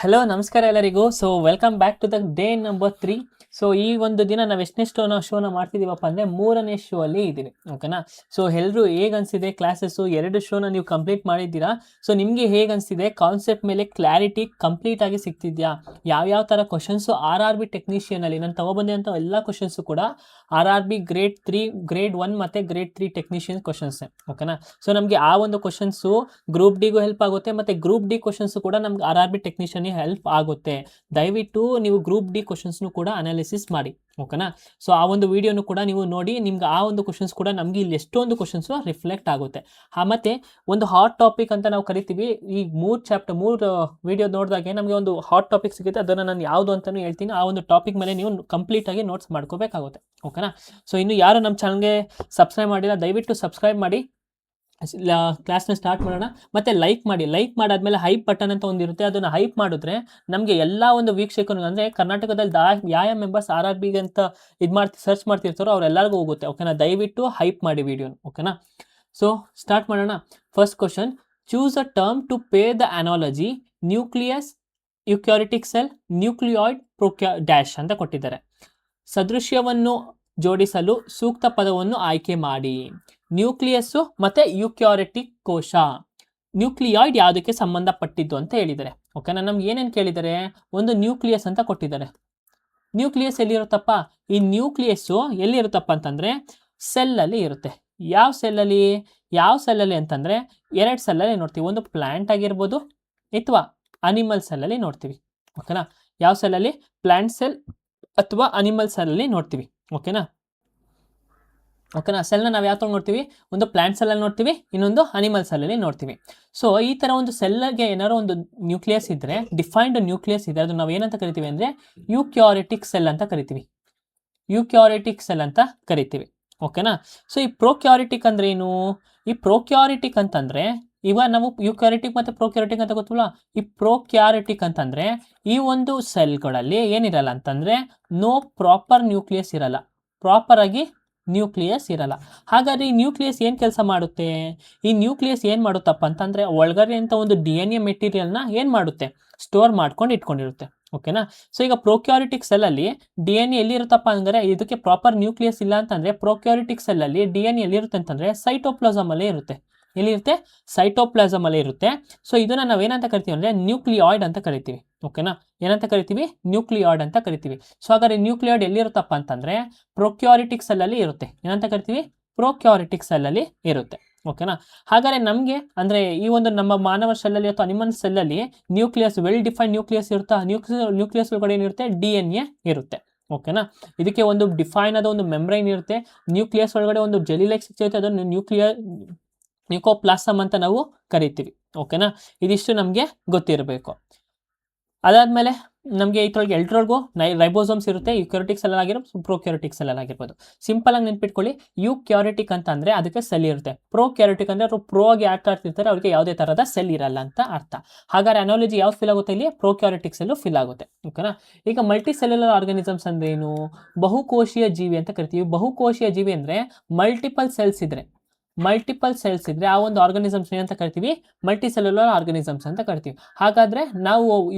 Hello ನಮಸ್ಕಾರ ಎಲ್ಲರಿಗೂ. So welcome back to the day number 3. So ಈ ಒಂದು ದಿನ ನಾವು ಎಷ್ಟನೇ ಶೋನ ಮಾಡ್ತಿದ್ದೀವಪ್ಪ ಅಂದರೆ 3ನೇ ಶೋ ಅಲ್ಲಿ ಇದ್ದೀವಿ. ಓಕೆನಾ. ಸೊ ಎಲ್ಲರೂ ಹೇಗೆ ಅನಿಸಿದೆ ಕ್ಲಾಸಸ್ಸು 2 ಶೋನ ನೀವು ಕಂಪ್ಲೀಟ್ ಮಾಡಿದ್ದೀರಾ. ಸೊ ನಿಮಗೆ ಹೇಗೆ ಅನಿಸಿದೆ, ಕಾನ್ಸೆಪ್ಟ್ ಮೇಲೆ ಕ್ಲಾರಿಟಿ ಕಂಪ್ಲೀಟ್ ಆಗಿ ಸಿಗ್ತಿದ್ಯಾ, ಯಾವ್ಯಾವ ಥರ ಕ್ವಶನ್ಸು RRB ಟೆಕ್ನಿಷಿಯನಲ್ಲಿ ನಾನು ತೊಗೊಬಂದಿರೋಂಥ ಎಲ್ಲ ಕ್ವಶನ್ಸು ಕೂಡ RRB ಗ್ರೇಡ್ 3, ಗ್ರೇಡ್ 1 ಮತ್ತು ಗ್ರೇಡ್ 3 ಟೆಕ್ನಿಷಿಯನ್ ಕ್ವಶನ್ಸೇ. ಓಕೆನಾ. ಸೊ ನಮಗೆ ಆ ಒಂದು ಕ್ವಶನ್ಸು ಗ್ರೂಪ್ ಡಿಗೂ ಹೆಲ್ಪ್ ಆಗುತ್ತೆ ಮತ್ತು ಗ್ರೂಪ್ ಡಿ ಕ್ವಶನ್ಸು ಕೂಡ ನಮ್ಗೆ RRB ಟೆಕ್ನಿಷಿಯನ್ ಹೆಲ್ಪ್ ಆಗುತ್ತೆ. ದಯವಿಟ್ಟು ನೀವು ಗ್ರೂಪ್ ಡಿ ಕ್ವಶನ್ಸ್ನು ಕೂಡ ಅನಾಲಿಸಿಸ್ ಮಾಡಿ. ಓಕೆನಾ. ಸೊ ಆ ಒಂದು ವಿಡಿಯೋನು ಕೂಡ ನೀವು ನೋಡಿ, ನಿಮ್ಗೆ ಆ ಒಂದು ಕ್ವಶನ್ಸ್ ಕೂಡ ನಮ್ಗೆ ಇಲ್ಲಿ ಎಷ್ಟೊಂದು ಕ್ವಶನ್ಸು ರಿಫ್ಲೆಕ್ಟ್ ಆಗುತ್ತೆ. ಮತ್ತೆ ಒಂದು ಹಾಟ್ ಟಾಪಿಕ್ ಅಂತ ನಾವು ಕರಿತೀವಿ. ಈ 3 ವಿಡಿಯೋ ನೋಡಿದಾಗೆ ನಮಗೆ ಒಂದು ಹಾಟ್ ಟಾಪಿಕ್ ಸಿಗುತ್ತೆ. ಅದನ್ನು ನಾನು ಯಾವುದು ಅಂತಲೂ ಹೇಳ್ತೀನಿ. ಆ ಒಂದು ಟಾಪಿಕ್ ಮೇಲೆ ನೀವು ಕಂಪ್ಲೀಟಾಗಿ ನೋಟ್ಸ್ ಮಾಡ್ಕೋಬೇಕಾಗುತ್ತೆ. ಓಕೆನಾ. ಸೊ ಇನ್ನು ಯಾರು ನಮ್ಮ ಚಾನಲ್ಗೆ ಸಬ್ಸ್ಕ್ರೈಬ್ ಮಾಡಿಲ್ಲ, ದಯವಿಟ್ಟು ಸಬ್ಸ್ಕ್ರೈಬ್ ಮಾಡಿ. ಕ್ಲಾಸ್ನ ಸ್ಟಾರ್ಟ್ ಮಾಡೋಣ. ಮತ್ತು ಲೈಕ್ ಮಾಡಾದ್ಮೇಲೆ ಹೈಪ್ ಬಟನ್ ಅಂತ ಒಂದಿರುತ್ತೆ, ಅದನ್ನು ಹೈಪ್ ಮಾಡಿದ್ರೆ ನಮಗೆ ಎಲ್ಲ ಒಂದು ವೀಕ್ಷಕರು ಅಂದರೆ ಕರ್ನಾಟಕದಲ್ಲಿ ಯಾವ ಮೆಂಬರ್ಸ್ RRB ಅಂತ ಸರ್ಚ್ ಮಾಡ್ತಿರ್ತಾರೋ ಅವರೆಲ್ಲರಿಗೂ ಹೋಗುತ್ತೆ. ಓಕೆನಾ. ದಯವಿಟ್ಟು ಹೈಪ್ ಮಾಡಿ ವಿಡಿಯೋನ. ಓಕೆನಾ. ಸೊ ಸ್ಟಾರ್ಟ್ ಮಾಡೋಣ. First question, choose a term to pay the analogy nucleus, eukaryotic cell, nucleoid, dash ಅಂತ ಕೊಟ್ಟಿದ್ದಾರೆ. ಸದೃಶ್ಯವನ್ನು ಜೋಡಿಸಲು ಸೂಕ್ತ ಪದವನ್ನು ಆಯ್ಕೆ ಮಾಡಿ. ನ್ಯೂಕ್ಲಿಯಸ್ಸು ಮತ್ತು ಯುಕ್ಯಾರಿಟಿಕ್ ಕೋಶ. ನ್ಯೂಕ್ಲಿಯಾಯ್ಡ್ ಯಾವುದಕ್ಕೆ ಸಂಬಂಧಪಟ್ಟಿದ್ದು ಅಂತ ಹೇಳಿದ್ದಾರೆ. ಓಕೆನಾ. ನಮ್ಗೆ ಏನೇನು ಕೇಳಿದ್ದಾರೆ, ಒಂದು ನ್ಯೂಕ್ಲಿಯಸ್ ಅಂತ ಕೊಟ್ಟಿದ್ದಾರೆ. ನ್ಯೂಕ್ಲಿಯಸ್ ಎಲ್ಲಿರುತ್ತಪ್ಪ, ಈ ನ್ಯೂಕ್ಲಿಯಸ್ಸು ಎಲ್ಲಿರುತ್ತಪ್ಪ ಅಂತಂದರೆ ಸೆಲ್ಲಲ್ಲಿ ಇರುತ್ತೆ. ಯಾವ ಸೆಲ್ಲಲ್ಲಿ ಅಂತಂದರೆ 2 ಸೆಲ್ಲಲ್ಲಿ ನೋಡ್ತೀವಿ. ಒಂದು ಪ್ಲ್ಯಾಂಟ್ ಆಗಿರ್ಬೋದು ಅಥವಾ ಅನಿಮಲ್ ಸೆಲ್ಲಲ್ಲಿ ನೋಡ್ತೀವಿ. ಓಕೆನಾ. ಯಾವ ಸೆಲ್ಲಲ್ಲಿ, ಪ್ಲ್ಯಾಂಟ್ ಸೆಲ್ ಅಥವಾ ಅನಿಮಲ್ ಸೆಲ್ಲಲ್ಲಿ ನೋಡ್ತೀವಿ. ಓಕೆನಾ. ಸೆಲ್ನ ನಾವು ಯಾವ ಥರ ನೋಡ್ತೀವಿ, ಒಂದು ಪ್ಲ್ಯಾಂಟ್ ಸೆಲ್ಲಲ್ಲಿ ನೋಡ್ತೀವಿ, ಇನ್ನೊಂದು ಅನಿಮಲ್ ಸೆಲ್ಲಲ್ಲಿ ನೋಡ್ತೀವಿ. ಸೊ ಈ ಥರ ಒಂದು ಸೆಲ್ಗೆ ಏನಾದ್ರು ಒಂದು ನ್ಯೂಕ್ಲಿಯಸ್ ಇದ್ದರೆ, ಡಿಫೈನ್ಡ್ ನ್ಯೂಕ್ಲಿಯಸ್ ಇದ್ದರೆ, ಅದು ನಾವು ಏನಂತ ಕರಿತೀವಿ ಅಂದರೆ ಯುಕ್ಯಾರಿಟಿಕ್ ಸೆಲ್ ಅಂತ ಕರಿತೀವಿ. ಓಕೆನಾ. ಸೊ ಈ ಪ್ರೊಕ್ಯಾರಿಟಿಕ್ ಅಂದರೆ ಏನು, ಈ ಪ್ರೊಕ್ಯಾರಿಟಿಕ್ ಅಂತಂದರೆ ಇವಾಗ ನಾವು ಯುಕ್ಯಾರಿಟಿಕ್ ಮತ್ತು ಪ್ರೊಕ್ಯಾರಿಟಿಕ್ ಅಂತ ಗೊತ್ತಲ್ಲ. ಈ ಪ್ರೊಕ್ಯಾರಿಟಿಕ್ ಅಂತಂದರೆ ಈ ಒಂದು ಸೆಲ್ಗಳಲ್ಲಿ ಏನಿರಲ್ಲ ಅಂತಂದರೆ ನೋ ಪ್ರಾಪರ್ ನ್ಯೂಕ್ಲಿಯಸ್ ಇರಲ್ಲ, ಪ್ರಾಪರಾಗಿ ನ್ಯೂಕ್ಲಿಯಸ್ ಇರಲ್ಲ. ಹಾಗಾದರೆ ಈ ನ್ಯೂಕ್ಲಿಯಸ್ ಏನು ಕೆಲಸ ಮಾಡುತ್ತೆ, ಈ ನ್ಯೂಕ್ಲಿಯಸ್ ಏನು ಮಾಡುತ್ತಪ್ಪ ಅಂತಂದರೆ ಒಳಗಡೆ ಅಂತ ಒಂದು DNA ಮೆಟೀರಿಯಲ್ನ ಏನು ಮಾಡುತ್ತೆ, ಸ್ಟೋರ್ ಮಾಡ್ಕೊಂಡು ಇಟ್ಕೊಂಡಿರುತ್ತೆ. ಓಕೆನಾ. ಸೊ ಈಗ ಪ್ರೊಕ್ಯಾರಿಟಿಕ್ ಸೆಲ್ಲಲ್ಲಿ DNA ಎಲ್ಲಿರುತ್ತಪ್ಪ ಅಂದರೆ, ಇದಕ್ಕೆ ಪ್ರಾಪರ್ ನ್ಯೂಕ್ಲಿಯಸ್ ಇಲ್ಲ ಅಂತಂದರೆ ಪ್ರೊಕ್ಯಾರಿಟಿಕ್ ಸೆಲ್ಲಲ್ಲಿ DNA ಎಲ್ಲಿರುತ್ತೆ ಅಂತಂದರೆ ಸೈಟೋಪ್ಲಾಸಮಲ್ಲೇ ಇರುತ್ತೆ. ಎಲ್ಲಿರುತ್ತೆ, ಸೈಟೋಪ್ಲಾಸಮಲ್ಲೇ ಇರುತ್ತೆ. ಸೊ ಇದನ್ನು ನಾವು ಏನಂತ ಕರಿತೀವಿ ಅಂದರೆ ನ್ಯೂಕ್ಲಿಯಾಯ್ಡ್ ಅಂತ ಕರಿತೀವಿ. ಓಕೆನಾ. ಏನಂತ ಕರಿತೀವಿ, ನ್ಯೂಕ್ಲಿಯಾಯ್ಡ್ ಅಂತ ಕರಿತೀವಿ. ಸೊ ಹಾಗಾದ್ರೆ ನ್ಯೂಕ್ಲಿಯಾಯ್ಡ್ ಎಲ್ಲಿರುತ್ತಪ್ಪ ಅಂತಂದರೆ ಪ್ರೊಕ್ಯಾರಿಟಿಕ್ ಸೆಲ್ಲಲ್ಲಿ ಇರುತ್ತೆ. ಏನಂತ ಕರಿತೀವಿ, ಪ್ರೊಕ್ಯಾರಿಟಿಕ್ ಸೆಲ್ಲಲ್ಲಿ ಇರುತ್ತೆ. ಓಕೆನಾ. ಹಾಗಾದರೆ ನಮಗೆ ಅಂದರೆ ಈ ಒಂದು ನಮ್ಮ ಮಾನವ ಸೆಲ್ಲಲ್ಲಿ ಅಥವಾ ಅನಿಮಲ್ ಸೆಲ್ಲಲ್ಲಿ ನ್ಯೂಕ್ಲಿಯಸ್, ವೆಲ್ ಡಿಫೈನ್ಡ್ ನ್ಯೂಕ್ಲಿಯಸ್ ಇರುತ್ತಾ, ನ್ಯೂಕ್ಲಿಯಸ್ ಒಳಗಡೆ ಏನಿರುತ್ತೆ, DNA ಇರುತ್ತೆ. ಓಕೆನಾ. ಇದಕ್ಕೆ ಒಂದು ಡಿಫೈನ್ ಆದ ಒಂದು ಮೆಮ್ಬ್ರೈನ್ ಇರುತ್ತೆ. ನ್ಯೂಕ್ಲಿಯಸ್ ಒಳಗಡೆ ಒಂದು ಜೆಲಿ ಲೈಕ್ ಸಿಗ್ತೈತೆ, ಅದನ್ನು ನ್ಯೂಕೋಪ್ಲಾಸಮ್ ಅಂತ ನಾವು ಕರಿತೀವಿ. ಓಕೆನಾ. ಇದಿಷ್ಟು ನಮಗೆ ಗೊತ್ತಿರಬೇಕು. ಅದಾದಮೇಲೆ ನಮಗೆ ಇದ್ರೊಳಗೆ ಎಲ್ಲರೊಳಗೂ ರೈಬೋಸೋಮ್ಸ್ ಇರುತ್ತೆ, ಯುಕ್ಯಾರಿಟಿಕ್ ಸೆಲ್ ಆಗಿರ್ಬೋದು, ಪ್ರೊಕ್ಯಾರಿಟಿಕ್ ಸೆಲ್ ಆಗಿರ್ಬೋದು. ಸಿಂಪಲ್ ಆಗಿ ನೆನ್ಪಿಟ್ಕೊಳ್ಳಿ, ಯುಕ್ಯಾರಿಟಿಕ್ ಅಂತ ಅಂದರೆ ಅದಕ್ಕೆ ಸೆಲ್ ಇರುತ್ತೆ. ಪ್ರೊಕ್ಯಾರಿಟಿಕ್ ಅಂದರೆ ಅವರು ಪ್ರೋ ಆಗಿ ಆಟ ಆಡ್ತಿರ್ತಾರೆ, ಅವ್ರಿಗೆ ಯಾವುದೇ ಥರದ ಸೆಲ್ ಇರಲ್ಲ ಅಂತ ಅರ್ಥ. ಹಾಗಾದ್ರೆ ಅನಾಲಜಿ ಯಾವ್ದು ಫಿಲ್ ಆಗುತ್ತೆ, ಇಲ್ಲಿ ಪ್ರೊಕ್ಯಾರಿಟಿಕ್ ಸೆಲ್ಲು ಫಿಲ್ ಆಗುತ್ತೆ. ಓಕೆನಾ. ಈಗ ಮಲ್ಟಿ ಸೆಲ್ಯುಲರ್ ಆರ್ಗಾನಿಸಮ್ಸ್ ಅಂದ್ರೆ ಏನು, ಬಹುಕೋಶೀಯ ಜೀವಿ ಅಂತ ಕರಿತೀವಿ. ಬಹುಕೋಶೀಯ ಜೀವಿ ಅಂದರೆ ಮಲ್ಟಿಪಲ್ ಸೆಲ್ಸ್ ಇದ್ರೆ ಆ ಒಂದು ಆರ್ಗಾನಿಸಮ್ಸ್ ಏನಂತ ಕರಿತೀವಿ, ಮಲ್ಟಿ ಸೆಲ್ಯುಲರ್ ಆರ್ಗಾನಿಸಮ್ಸ್ ಅಂತ ಕರಿತೀವಿ. ಹಾಗಾದ್ರೆ ನಾವು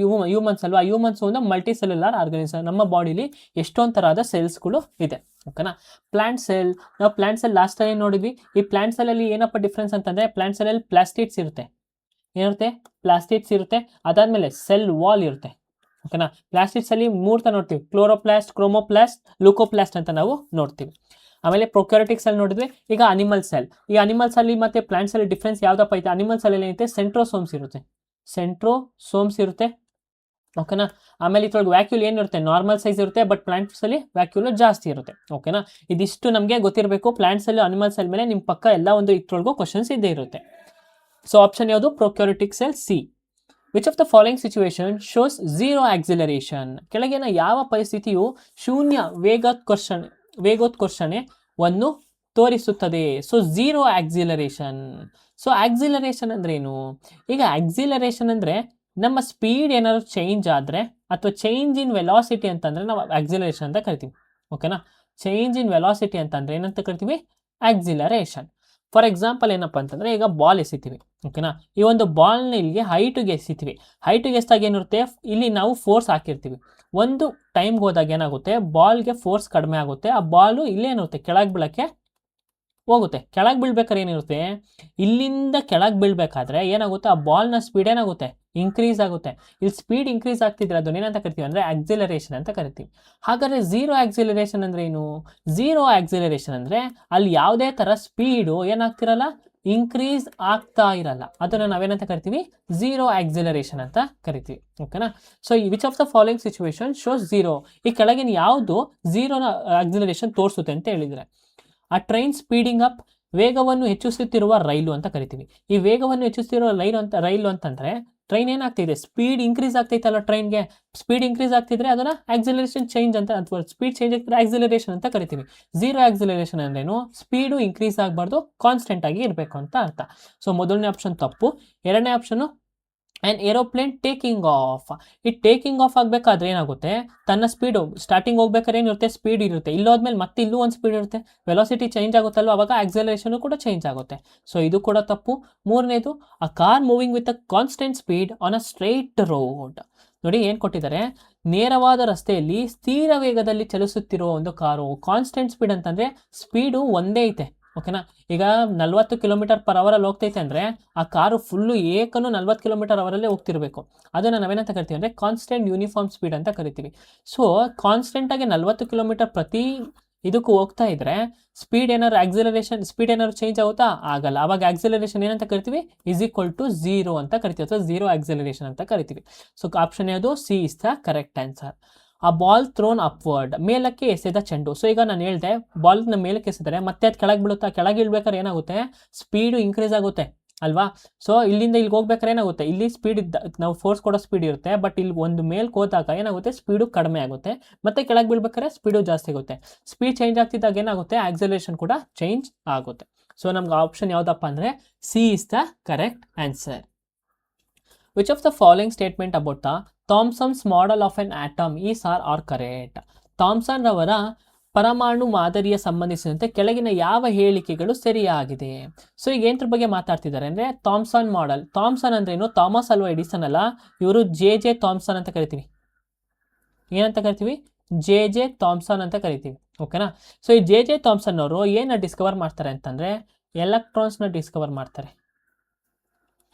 ಹ್ಯೂಮನ್ಸ್ ಅಲ್ವಾ, ಹ್ಯೂಮನ್ಸ್ ಒಂದು ಮಲ್ಟಿ ಸೆಲ್ಯುಲರ್ ಆರ್ಗಾನಿಸಮ್. ನಮ್ಮ ಬಾಡಿಲಿ ಎಷ್ಟೊಂದು ಥರದ ಸೆಲ್ಸ್ಗಳು ಇದೆ. ಓಕೆನಾ. ಪ್ಲಾಂಟ್ ಸೆಲ್, ನಾವು ಪ್ಲಾಂಟ್ ಸೆಲ್ ಲಾಸ್ಟ್ ಟೈಮ್ ನೋಡಿದ್ವಿ. ಈ ಪ್ಲಾಂಟ್ ಸೆಲ್ಲಲ್ಲಿ ಏನಪ್ಪ ಡಿಫ್ರೆನ್ಸ್ ಅಂತಂದರೆ, ಪ್ಲಾಂಟ್ ಸೆಲ್ಲಲ್ಲಿ ಪ್ಲಾಸ್ಟಿಡ್ಸ್ ಇರುತ್ತೆ. ಪ್ಲಾಸ್ಟಿಡ್ಸ್ ಇರುತ್ತೆ. ಅದಾದಮೇಲೆ ಸೆಲ್ ವಾಲ್ ಇರುತ್ತೆ. ಓಕೆನಾ. ಪ್ಲಾಸ್ಟಿಡ್ಸಲ್ಲಿ 3 ಥರ ನೋಡ್ತೀವಿ, ಕ್ಲೋರೋಪ್ಲಾಸ್ಟ್, ಕ್ರೋಮೋಪ್ಲಾಸ್ಟ್, ಲೂಕೋಪ್ಲಾಸ್ಟ್ ಅಂತ ನಾವು ನೋಡ್ತೀವಿ. ಆಮೇಲೆ ಪ್ರೊಕ್ಯಾರಿಟಿಕ್ ಸೆಲ್ ನೋಡಿದ್ವಿ. ಈಗ ಅನಿಮಲ್ ಸೆಲ್, ಈ ಅನಿಮಲ್ ಸೆಲ್ಲಿ ಮತ್ತು ಪ್ಲಾಂಟ್ ಸೆಲ್ ಡಿಫ್ರೆನ್ಸ್ ಯಾವುದಪ್ಪ ಐತೆ, ಅನಿಮಲ್ ಸೆಲ್ಲಲ್ಲಿ ಏನೈತೆ, ಸೆಂಟ್ರೋಸೋಮ್ಸ್ ಇರುತ್ತೆ. ಓಕೆನಾ. ಆಮೇಲೆ ಇದ್ರೊಳಗೆ ವ್ಯಾಕ್ಯೂಲ್ ಏನಿರುತ್ತೆ, ನಾರ್ಮಲ್ ಸೈಜ್ ಇರುತ್ತೆ, ಬಟ್ ಪ್ಲಾಂಟ್ಸಲ್ಲಿ ವ್ಯಾಕ್ಯೂಲ್ ಜಾಸ್ತಿ ಇರುತ್ತೆ. ಓಕೆನಾ. ಇದಿಷ್ಟು ನಮಗೆ ಗೊತ್ತಿರಬೇಕು. ಪ್ಲಾಂಟ್ ಸೆಲ್, ಅನಿಮಲ್ ಸೆಲ್ ಮೇಲೆ ನಿಮ್ಮ ಪಕ್ಕ ಎಲ್ಲ ಒಂದು ಇದ್ರೊಳಗೂ ಕ್ವಶನ್ಸ್ ಇದ್ದೇ ಇರುತ್ತೆ. ಸೊ ಆಪ್ಷನ್ ಯಾವುದು, prokaryotic cell, c. Which of the following situation shows zero acceleration. ಕೆಳಗಿನ ಯಾವ ಪರಿಸ್ಥಿತಿಯು ಶೂನ್ಯ ವೇಗೋತ್ಕರ್ಷಣೆಯನ್ನು ತೋರಿಸುತ್ತದೆ. So zero acceleration. So acceleration ಅಂದ್ರೆ ಏನು, ಈಗ ಆಕ್ಸಿಲರೇಷನ್ ಅಂದರೆ ನಮ್ಮ ಸ್ಪೀಡ್ ಏನಾದ್ರು ಚೇಂಜ್ ಆದರೆ ಅಥವಾ ಚೇಂಜ್ ಇನ್ ವೆಲಾಸಿಟಿ ಅಂತಂದರೆ ನಾವು ಆಕ್ಸಿಲರೇಷನ್ ಅಂತ ಕರಿತೀವಿ. ಓಕೆನಾ. ಚೇಂಜ್ ಇನ್ ವೆಲಾಸಿಟಿ ಅಂತಂದರೆ ಏನಂತ ಕರಿತೀವಿ, ಆಕ್ಸಿಲರೇಷನ್. ಫಾರ್ ಎಕ್ಸಾಂಪಲ್ ಏನಪ್ಪ ಅಂತಂದರೆ, ಈಗ ಬಾಲ್ ಎಸಿತೀವಿ, ಓಕೆನಾ. ಈ ಒಂದು ಬಾಲ್ನ ಇಲ್ಲಿಗೆ ಹೈಟಿಗೆ ಎಸಿತೀವಿ. ಹೈಟಿಗೆ ಎಸ್ದಾಗ ಏನಿರುತ್ತೆ, ಇಲ್ಲಿ ನಾವು ಫೋರ್ಸ್ ಹಾಕಿರ್ತೀವಿ. ಒಂದು ಟೈಮ್ಗೆ ಹೋದಾಗ ಏನಾಗುತ್ತೆ, ಬಾಲ್ಗೆ ಫೋರ್ಸ್ ಕಡಿಮೆ ಆಗುತ್ತೆ. ಆ ಬಾಲು ಇಲ್ಲೇನಿರುತ್ತೆ, ಕೆಳಗೆ ಬೀಳಕ್ಕೆ ಹೋಗುತ್ತೆ. ಕೆಳಗೆ ಬೀಳ್ಬೇಕಾದ್ರೆ ಏನಿರುತ್ತೆ, ಇಲ್ಲಿಂದ ಕೆಳಗೆ ಬೀಳ್ಬೇಕಾದ್ರೆ ಏನಾಗುತ್ತೆ, ಆ ಬಾಲ್ನ ಸ್ಪೀಡ್ ಏನಾಗುತ್ತೆ, ಇನ್ಕ್ರೀಸ್ ಆಗುತ್ತೆ. ಇಲ್ಲಿ ಸ್ಪೀಡ್ ಇನ್ಕ್ರೀಸ್ ಆಗ್ತಿದ್ರೆ ಅದನ್ನ ಏನಂತ ಕರಿತೀವಿ ಅಂದರೆ ಆಕ್ಸಿಲರೇಷನ್ ಅಂತ ಕರಿತೀವಿ. ಹಾಗಾದರೆ ಝೀರೋ ಆಕ್ಸಿಲರೇಷನ್ ಅಂದರೆ ಏನು? ಝೀರೋ ಆಕ್ಸಿಲರೇಷನ್ ಅಂದರೆ ಅಲ್ಲಿ ಯಾವುದೇ ಥರ ಸ್ಪೀಡು ಏನಾಗ್ತಿರಲ್ಲ, ಇನ್ಕ್ರೀಸ್ ಆಗ್ತಾ ಇರಲ್ಲ. ಅದನ್ನು ನಾವೇನಂತ ಕರಿತೀವಿ, ಝೀರೋ ಆಕ್ಸಿಲರೇಷನ್ ಅಂತ ಕರಿತೀವಿ, ಓಕೆನಾ. So which of the following situation shows zero, ಈ ಕೆಳಗಿನ ಯಾವುದು ಝೀರೋನ ಆಕ್ಸಿಲರೇಷನ್ ತೋರಿಸುತ್ತೆ ಅಂತ ಹೇಳಿದರೆ, ಆ ಟ್ರೈನ್ ಸ್ಪೀಡಿಂಗ್ ಅಪ್, ವೇಗವನ್ನು ಹೆಚ್ಚಿಸುತ್ತಿರುವ ರೈಲು ಅಂತ ಕರಿತೀವಿ. ಈ ವೇಗವನ್ನು ಹೆಚ್ಚಿಸುತ್ತಿರುವ ರೈಲು ಅಂತಂದರೆ ಟ್ರೈನ್ ಏನಾಗ್ತಿದೆ, ಸ್ಪೀಡ್ ಇನ್ಕ್ರೀಸ್ ಆಗ್ತೈತಲ್ಲ, ಟ್ರೈನ್ಗೆ ಸ್ಪೀಡ್ ಇನ್ಕ್ರೀಸ್ ಆಗ್ತಿದ್ರೆ ಅದನ್ನು ಆಕ್ಸಿಲರೇಷನ್ ಚೇಂಜ್ ಅಂತ, ಅಥವಾ ಸ್ಪೀಡ್ ಚೇಂಜ್ ಆಗ್ತಿದ್ರೆ ಆಕ್ಸಿಲರೇಷನ್ ಅಂತ ಕರಿತೀವಿ. ಝೀರೋ ಆಕ್ಸಿಲರೇಷನ್ ಅಂದ್ರೇನು, ಸ್ಪೀಡು ಇನ್ಕ್ರೀಸ್ ಆಗಬಾರ್ದು, ಕಾನ್ಸ್ಟೆಂಟ್ ಆಗಿ ಇರಬೇಕು ಅಂತ ಅರ್ಥ. ಸೊ ಮೊದಲನೇ ಆಪ್ಷನ್ ತಪ್ಪು. ಎರಡನೇ option an aeroplane taking of. ಈ ಟೇಕಿಂಗ್ ಆಫ್ ಆಗಬೇಕಾದ್ರೆ ಏನಾಗುತ್ತೆ, ತನ್ನ ಸ್ಪೀಡು ಸ್ಟಾರ್ಟಿಂಗ್ ಹೋಗ್ಬೇಕಾದ್ರೆ ಏನಿರುತ್ತೆ, ಸ್ಪೀಡ್ ಇರುತ್ತೆ. ಇಲ್ಲೋದ್ಮೇಲೆ ಮತ್ತೆ ಇಲ್ಲೂ ಒಂದು ಸ್ಪೀಡ್ ಇರುತ್ತೆ, ವೆಲಾಸಿಟಿ ಚೇಂಜ್ ಆಗುತ್ತಲ್ವ, ಅವಾಗ ಆಕ್ಸಲರೇಷನು ಕೂಡ ಚೇಂಜ್ ಆಗುತ್ತೆ. ಸೊ ಇದು ಕೂಡ ತಪ್ಪು. ಮೂರನೇದು, a car moving with a constant speed on a straight road. ನೋಡಿ ಏನು ಕೊಟ್ಟಿದ್ದಾರೆ, ನೇರವಾದ ರಸ್ತೆಯಲ್ಲಿ ಸ್ಥಿರ ವೇಗದಲ್ಲಿ ಚಲಿಸುತ್ತಿರುವ ಒಂದು ಕಾರು. ಕಾನ್ಸ್ಟೆಂಟ್ ಸ್ಪೀಡ್ ಅಂತಂದರೆ ಸ್ಪೀಡು ಒಂದೇ ಐತೆ, ಓಕೆನಾ. ಈಗ 40 km/h ಹೋಗ್ತೈತೆ ಅಂದರೆ ಆ ಕಾರು ಫುಲ್ಲು ಏಕನು 40 km/h ಹೋಗ್ತಿರ್ಬೇಕು. ಅದನ್ನು ನಾವೇನಂತ ಕರಿತೀವಿ ಅಂದರೆ ಕಾನ್ಸ್ಟೆಂಟ್ ಯೂನಿಫಾರ್ಮ್ ಸ್ಪೀಡ್ ಅಂತ ಕರಿತೀವಿ. ಸೊ ಕಾನ್ಸ್ಟೆಂಟಾಗಿ 40 km ಪ್ರತಿ ಇದಕ್ಕೂ ಹೋಗ್ತಾ ಇದ್ರೆ ಸ್ಪೀಡ್ ಏನಾದ್ರು ಆಕ್ಸಿಲರೇಷನ್ ಸ್ಪೀಡ್ ಏನಾದ್ರು ಚೇಂಜ್ ಆಗುತ್ತಾ, ಆಗಲ್ಲ. ಅವಾಗ ಆಕ್ಸಿಲರೇಷನ್ ಏನಂತ ಕರಿತೀವಿ, =0 ಅಂತ ಕರಿತೀವಿ, ಅಥವಾ ಝೀರೋ ಆಕ್ಸಿಲರೇಷನ್ ಅಂತ ಕರಿತೀವಿ. ಸೊ ಆಪ್ಷನ್ ಯಾವುದು, C is the correct answer. ಆ ಬಾಲ್ ಥ್ರೋನ್ ಅಪ್ವರ್ಡ್, ಮೇಲಕ್ಕೆ ಎಸೆದ ಚೆಂಡು. ಸೊ ಈಗ ನಾನು ಹೇಳಿದೆ, ಬಾಲ್ನ ಮೇಲಕ್ಕೆ ಎಸೆದರೆ ಮತ್ತೆ ಅದು ಕೆಳಗೆ ಬೀಳುತ್ತಾ, ಕೆಳಗೆ ಇಳ್ಬೇಕಾದ್ರೆ ಏನಾಗುತ್ತೆ, ಸ್ಪೀಡು ಇನ್ಕ್ರೀಸ್ ಆಗುತ್ತೆ ಅಲ್ವಾ. ಸೊ ಇಲ್ಲಿಂದ ಇಲ್ಲಿಗೆ ಹೋಗ್ಬೇಕಾದ್ರೆ ಏನಾಗುತ್ತೆ, ಇಲ್ಲಿ ಸ್ಪೀಡ್ ನಾವು ಫೋರ್ಸ್ ಕೊಡೋ ಸ್ಪೀಡ್ ಇರುತ್ತೆ, ಬಟ್ ಇಲ್ಲಿ ಒಂದು ಮೇಲ್ಗೆ ಹೋದಾಗ ಏನಾಗುತ್ತೆ, ಸ್ಪೀಡು ಕಡಿಮೆ ಆಗುತ್ತೆ. ಮತ್ತೆ ಕೆಳಗೆ ಬೀಳ್ಬೇಕಾದ್ರೆ ಸ್ಪೀಡು ಜಾಸ್ತಿ ಆಗುತ್ತೆ. ಸ್ಪೀಡ್ ಚೇಂಜ್ ಆಗ್ತಿದ್ದಾಗ ಏನಾಗುತ್ತೆ, ಆಕ್ಸಿಲರೇಷನ್ ಕೂಡ ಚೇಂಜ್ ಆಗುತ್ತೆ. ಸೊ ನಮ್ಗೆ ಆಪ್ಷನ್ ಯಾವುದಪ್ಪ ಅಂದರೆ c is the correct answer. Which of the following statement about the Thomson's model of an atom is are correct. Thomson ರವರ ಪರಮಾಣು ಮಾದರಿಯ ಸಂಬಂಧಿಸಿದಂತೆ ಕೆಳಗಿನ ಯಾವ ಹೇಳಿಕೆಗಳು ಸರಿಯಾಗಿದೆ? ಸೊ ಈಗ ಏನರ ಬಗ್ಗೆ ಮಾತಾಡ್ತಿದ್ದಾರೆ ಅಂದರೆ ಥಾಮ್ಸನ್ ಮಾಡೆಲ್. ಥಾಮ್ಸನ್ ಅಂದ್ರೇನು, ಥಾಮಸ್ ಅಲ್ವಾ ಎಡಿಸನ್ ಅಲ್ಲ, ಇವರು ಜೆ ಥಾಮ್ಸನ್ ಅಂತ ಕರಿತೀವಿ. ಏನಂತ ಕರಿತೀವಿ, ಜೆ ಥಾಮ್ಸನ್ ಅಂತ ಕರಿತೀವಿ, ಓಕೆನಾ. ಸೊ ಈ ಜೆ ಥಾಮ್ಸನ್ ಅವರು ಏನು ಡಿಸ್ಕವರ್ ಮಾಡ್ತಾರೆ ಅಂತಂದರೆ ಎಲೆಕ್ಟ್ರಾನ್ಸ್ನ ಡಿಸ್ಕವರ್ ಮಾಡ್ತಾರೆ.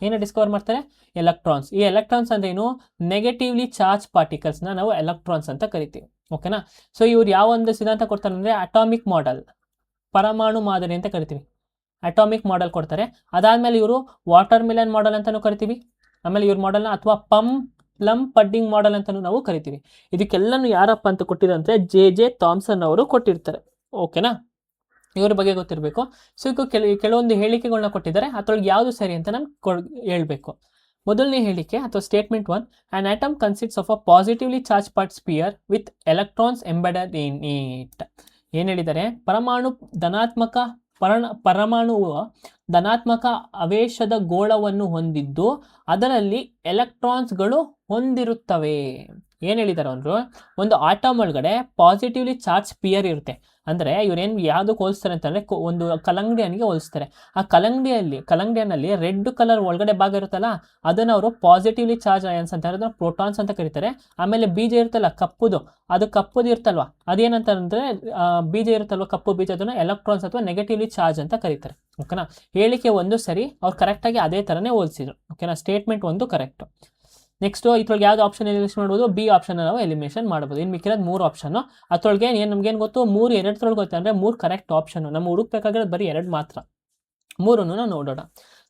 ಏನು ಡಿಸ್ಕವರ್ ಮಾಡ್ತಾರೆ, ಎಲೆಕ್ಟ್ರಾನ್ಸ್. ಈ ಎಲೆಕ್ಟ್ರಾನ್ಸ್ ಅಂದ್ರೆ ಏನು, ನೆಗೆಟಿವ್ಲಿ ಚಾರ್ಜ್ ಪಾರ್ಟಿಕಲ್ಸ್ನ ನಾವು ಎಲೆಕ್ಟ್ರಾನ್ಸ್ ಅಂತ ಕರಿತೀವಿ, ಓಕೆನಾ. ಸೊ ಇವ್ರು ಯಾವ ಒಂದು ಸಿದ್ಧಾಂತ ಕೊಡ್ತಾರೆ ಅಂದರೆ ಅಟಾಮಿಕ್ ಮಾಡೆಲ್, ಪರಮಾಣು ಮಾದರಿ ಅಂತ ಕರಿತೀವಿ. ಅಟಾಮಿಕ್ ಮಾಡೆಲ್ ಕೊಡ್ತಾರೆ. ಅದಾದಮೇಲೆ ಇವರು ವಾಟರ್ ಮಿಲನ್ ಮಾಡೆಲ್ ಅಂತಲೂ ಕರಿತೀವಿ. ಆಮೇಲೆ ಇವ್ರ ಮಾಡೆಲ್ನ ಅಥವಾ ಪ್ಲಮ್ ಪಡ್ಡಿಂಗ್ ಮಾಡೆಲ್ ಅಂತಲೂ ನಾವು ಕರಿತೀವಿ. ಇದಕ್ಕೆಲ್ಲನೂ ಯಾರಪ್ಪ ಅಂತ ಕೊಟ್ಟಿದಂತೆ ಜೆ ಥಾಮ್ಸನ್ ಅವರು ಕೊಟ್ಟಿರ್ತಾರೆ, ಓಕೆನಾ. ಇವ್ರ ಬಗ್ಗೆ ಗೊತ್ತಿರಬೇಕು. ಸೊ ಈಗ ಕೆಲವೊಂದು ಹೇಳಿಕೆಗಳನ್ನ ಕೊಟ್ಟಿದ್ದಾರೆ, ಅದರೊಳಗೆ ಯಾವುದು ಸರಿ ಅಂತ ನಾನು ಹೇಳಬೇಕು. ಮೊದಲನೇ ಹೇಳಿಕೆ ಅಥವಾ statement 1, an atom consists of a positively charge part sphere with electrons embedded in it. ಏನು ಹೇಳಿದ್ದಾರೆ, ಪರಮಾಣುವು ಧನಾತ್ಮಕ ಆವೇಶದ ಗೋಳವನ್ನು ಹೊಂದಿದ್ದು ಅದರಲ್ಲಿ ಎಲೆಕ್ಟ್ರಾನ್ಸ್ಗಳು ಹೊಂದಿರುತ್ತವೆ. ಏನು ಹೇಳಿದ್ದಾರೆ ಅವರು, ಒಂದು ಆಟಮ್ ಒಳಗಡೆ ಪಾಸಿಟಿವ್ಲಿ ಚಾರ್ಜ್ ಸ್ಪಿಯರ್ ಇರುತ್ತೆ. ಅಂದರೆ ಇವರೇನು ಯಾವುದಕ್ಕೆ ಹೋಲಿಸ್ತಾರೆ ಅಂತಂದರೆ ಒಂದು ಕಲ್ಲಂಗಡಿಯನಿಗೆ ಹೋಲಿಸ್ತಾರೆ. ಆ ಕಲ್ಲಂಗಡಿಯಲ್ಲಿ ರೆಡ್ ಕಲರ್ ಒಳಗಡೆ ಭಾಗ ಇರುತ್ತಲ್ಲ, ಅದನ್ನು ಅವರು ಪಾಸಿಟಿವ್ಲಿ ಚಾರ್ಜ್ ಅಯಾನ್ಸ್ ಅಂತ, ಅದನ್ನು ಪ್ರೋಟಾನ್ಸ್ ಅಂತ ಕರೀತಾರೆ. ಆಮೇಲೆ ಬೀಜ ಇರುತ್ತಲ್ಲ ಕಪ್ಪುದು, ಅದು ಕಪ್ಪುದು ಇರ್ತಲ್ವ, ಅದೇನಂತ ಅಂದರೆ ಬೀಜ ಇರುತ್ತಲ್ವ ಕಪ್ಪು ಬೀಜ, ಅದನ್ನು ಎಲೆಕ್ಟ್ರಾನ್ಸ್ ಅಥವಾ ನೆಗೆಟಿವ್ಲಿ ಚಾರ್ಜ್ ಅಂತ ಕರೀತಾರೆ, ಓಕೆನಾ. ಹೇಳಿಕೆ ಒಂದು ಸರಿ, ಅವ್ರು ಕರೆಕ್ಟಾಗಿ ಅದೇ ಥರನೇ ಹೋಲಿಸಿದ್ರು, ಓಕೆನಾ. Statement 1 correct. ನೆಕ್ಸ್ಟು ಇದ್ರೊಳಗೆ ಯಾವ್ದು ಆಪ್ಷನ್ ಎಲಿಮಿನೇಷನ್ ಮಾಡ್ಬೋದು, ಬಿ ಆಪ್ಷನ್ ನಾವು ಎಲಿಮಿನೇಷನ್ ಮಾಡ್ಬೋದು. ಇನ್ನು ಮಿಕ್ಕಿರೋದು 3 ಆಪ್ಷನ್ನು. ಅದ್ರೊಳಗೆ ನಮ್ಗೇನು ಗೊತ್ತು, 3 2 ಗೊತ್ತು ಅಂದರೆ 3 ಕರೆಕ್ಟ್ ಆಪ್ಷನ್ನು. ನಮ್ಮ ಹುಡುಕ್ಬೇಕಾಗಿರೋದು ಬರೀ 2 ಮಾತ್ರ. 3 ನಾವು ನೋಡೋಣ.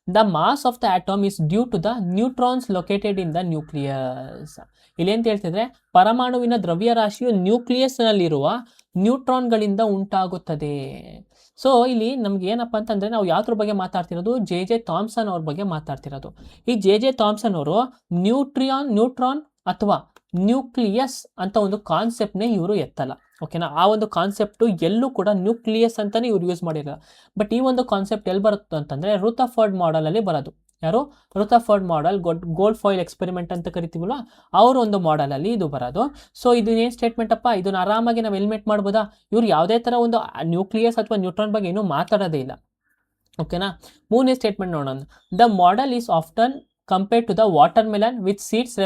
The mass of the atom is due to the neutrons located in the nucleus. ಇಲ್ಲಿ ಅಂತ ಹೇಳ್ತಿದ್ರೆ ಪರಮಾಣುವಿನ ದ್ರವ್ಯರಾಶಿಯು ನ್ಯೂಕ್ಲಿಯಸ್ನಲ್ಲಿರುವ ನ್ಯೂಟ್ರಾನ್ಗಳಿಂದ ಉಂಟಾಗುತ್ತದೆ. ಸೊ ಇಲ್ಲಿ ನಮ್ಗೆ ಏನಪ್ಪ ಅಂತಂದರೆ ನಾವು ಯಾವ್ದ್ರ ಬಗ್ಗೆ ಮಾತಾಡ್ತಿರೋದು, ಜೆ ಥಾಮ್ಸನ್ ಅವ್ರ ಬಗ್ಗೆ ಮಾತಾಡ್ತಿರೋದು. ಈ ಜೆ ಥಾಮ್ಸನ್ ಅವರು ನ್ಯೂಟ್ರಾನ್ ಅಥವಾ ನ್ಯೂಕ್ಲಿಯಸ್ ಅಂತ ಒಂದು ಕಾನ್ಸೆಪ್ಟ್ನೇ ಇವರು ಎತ್ತಲ್ಲ, ಓಕೆನಾ. ಆ ಒಂದು ಕಾನ್ಸೆಪ್ಟು ಎಲ್ಲೂ ಕೂಡ ನ್ಯೂಕ್ಲಿಯಸ್ ಅಂತಲೇ ಇವ್ರು ಯೂಸ್ ಮಾಡಿರಲ್ಲ. ಬಟ್ ಈ ಒಂದು ಕಾನ್ಸೆಪ್ಟ್ ಎಲ್ಲಿ ಬರುತ್ತೆ ಅಂತಂದರೆ ರುಥರ್ಫರ್ಡ್ ಮಾಡೆಲಲ್ಲಿ ಬರೋದು. ಯಾರು, ರುಥರ್ಫರ್ಡ್ ಮಾಡೆಲ್, ಗೋಲ್ಡ್ ಫಾಯಿಲ್ ಎಕ್ಸ್ಪೆರಿಮೆಂಟ್ ಅಂತ ಕರಿತೀವಲ್ಲ, ಅವ್ರ ಒಂದು ಮಾಡೆಲಲ್ಲಿ ಇದು ಬರೋದು. ಸೊ ಇದು ಏನು ಸ್ಟೇಟ್ಮೆಂಟ್ ಅಪ್ಪ, ಇದನ್ನು ಆರಾಮಾಗಿ ನಾವು ಎಲಿಮಿನೇಟ್ ಮಾಡ್ಬೋದಾ. ಇವ್ರು ಯಾವುದೇ ಥರ ಒಂದು ನ್ಯೂಕ್ಲಿಯಸ್ ಅಥವಾ ನ್ಯೂಟ್ರಾನ್ ಬಗ್ಗೆ ಏನೂ ಮಾತಾಡೋದೇ ಇಲ್ಲ. ಓಕೆನಾ. ಮೂರನೇ ಸ್ಟೇಟ್ಮೆಂಟ್ ನೋಡೋಣ. The model is often compared to the watermelon with seeds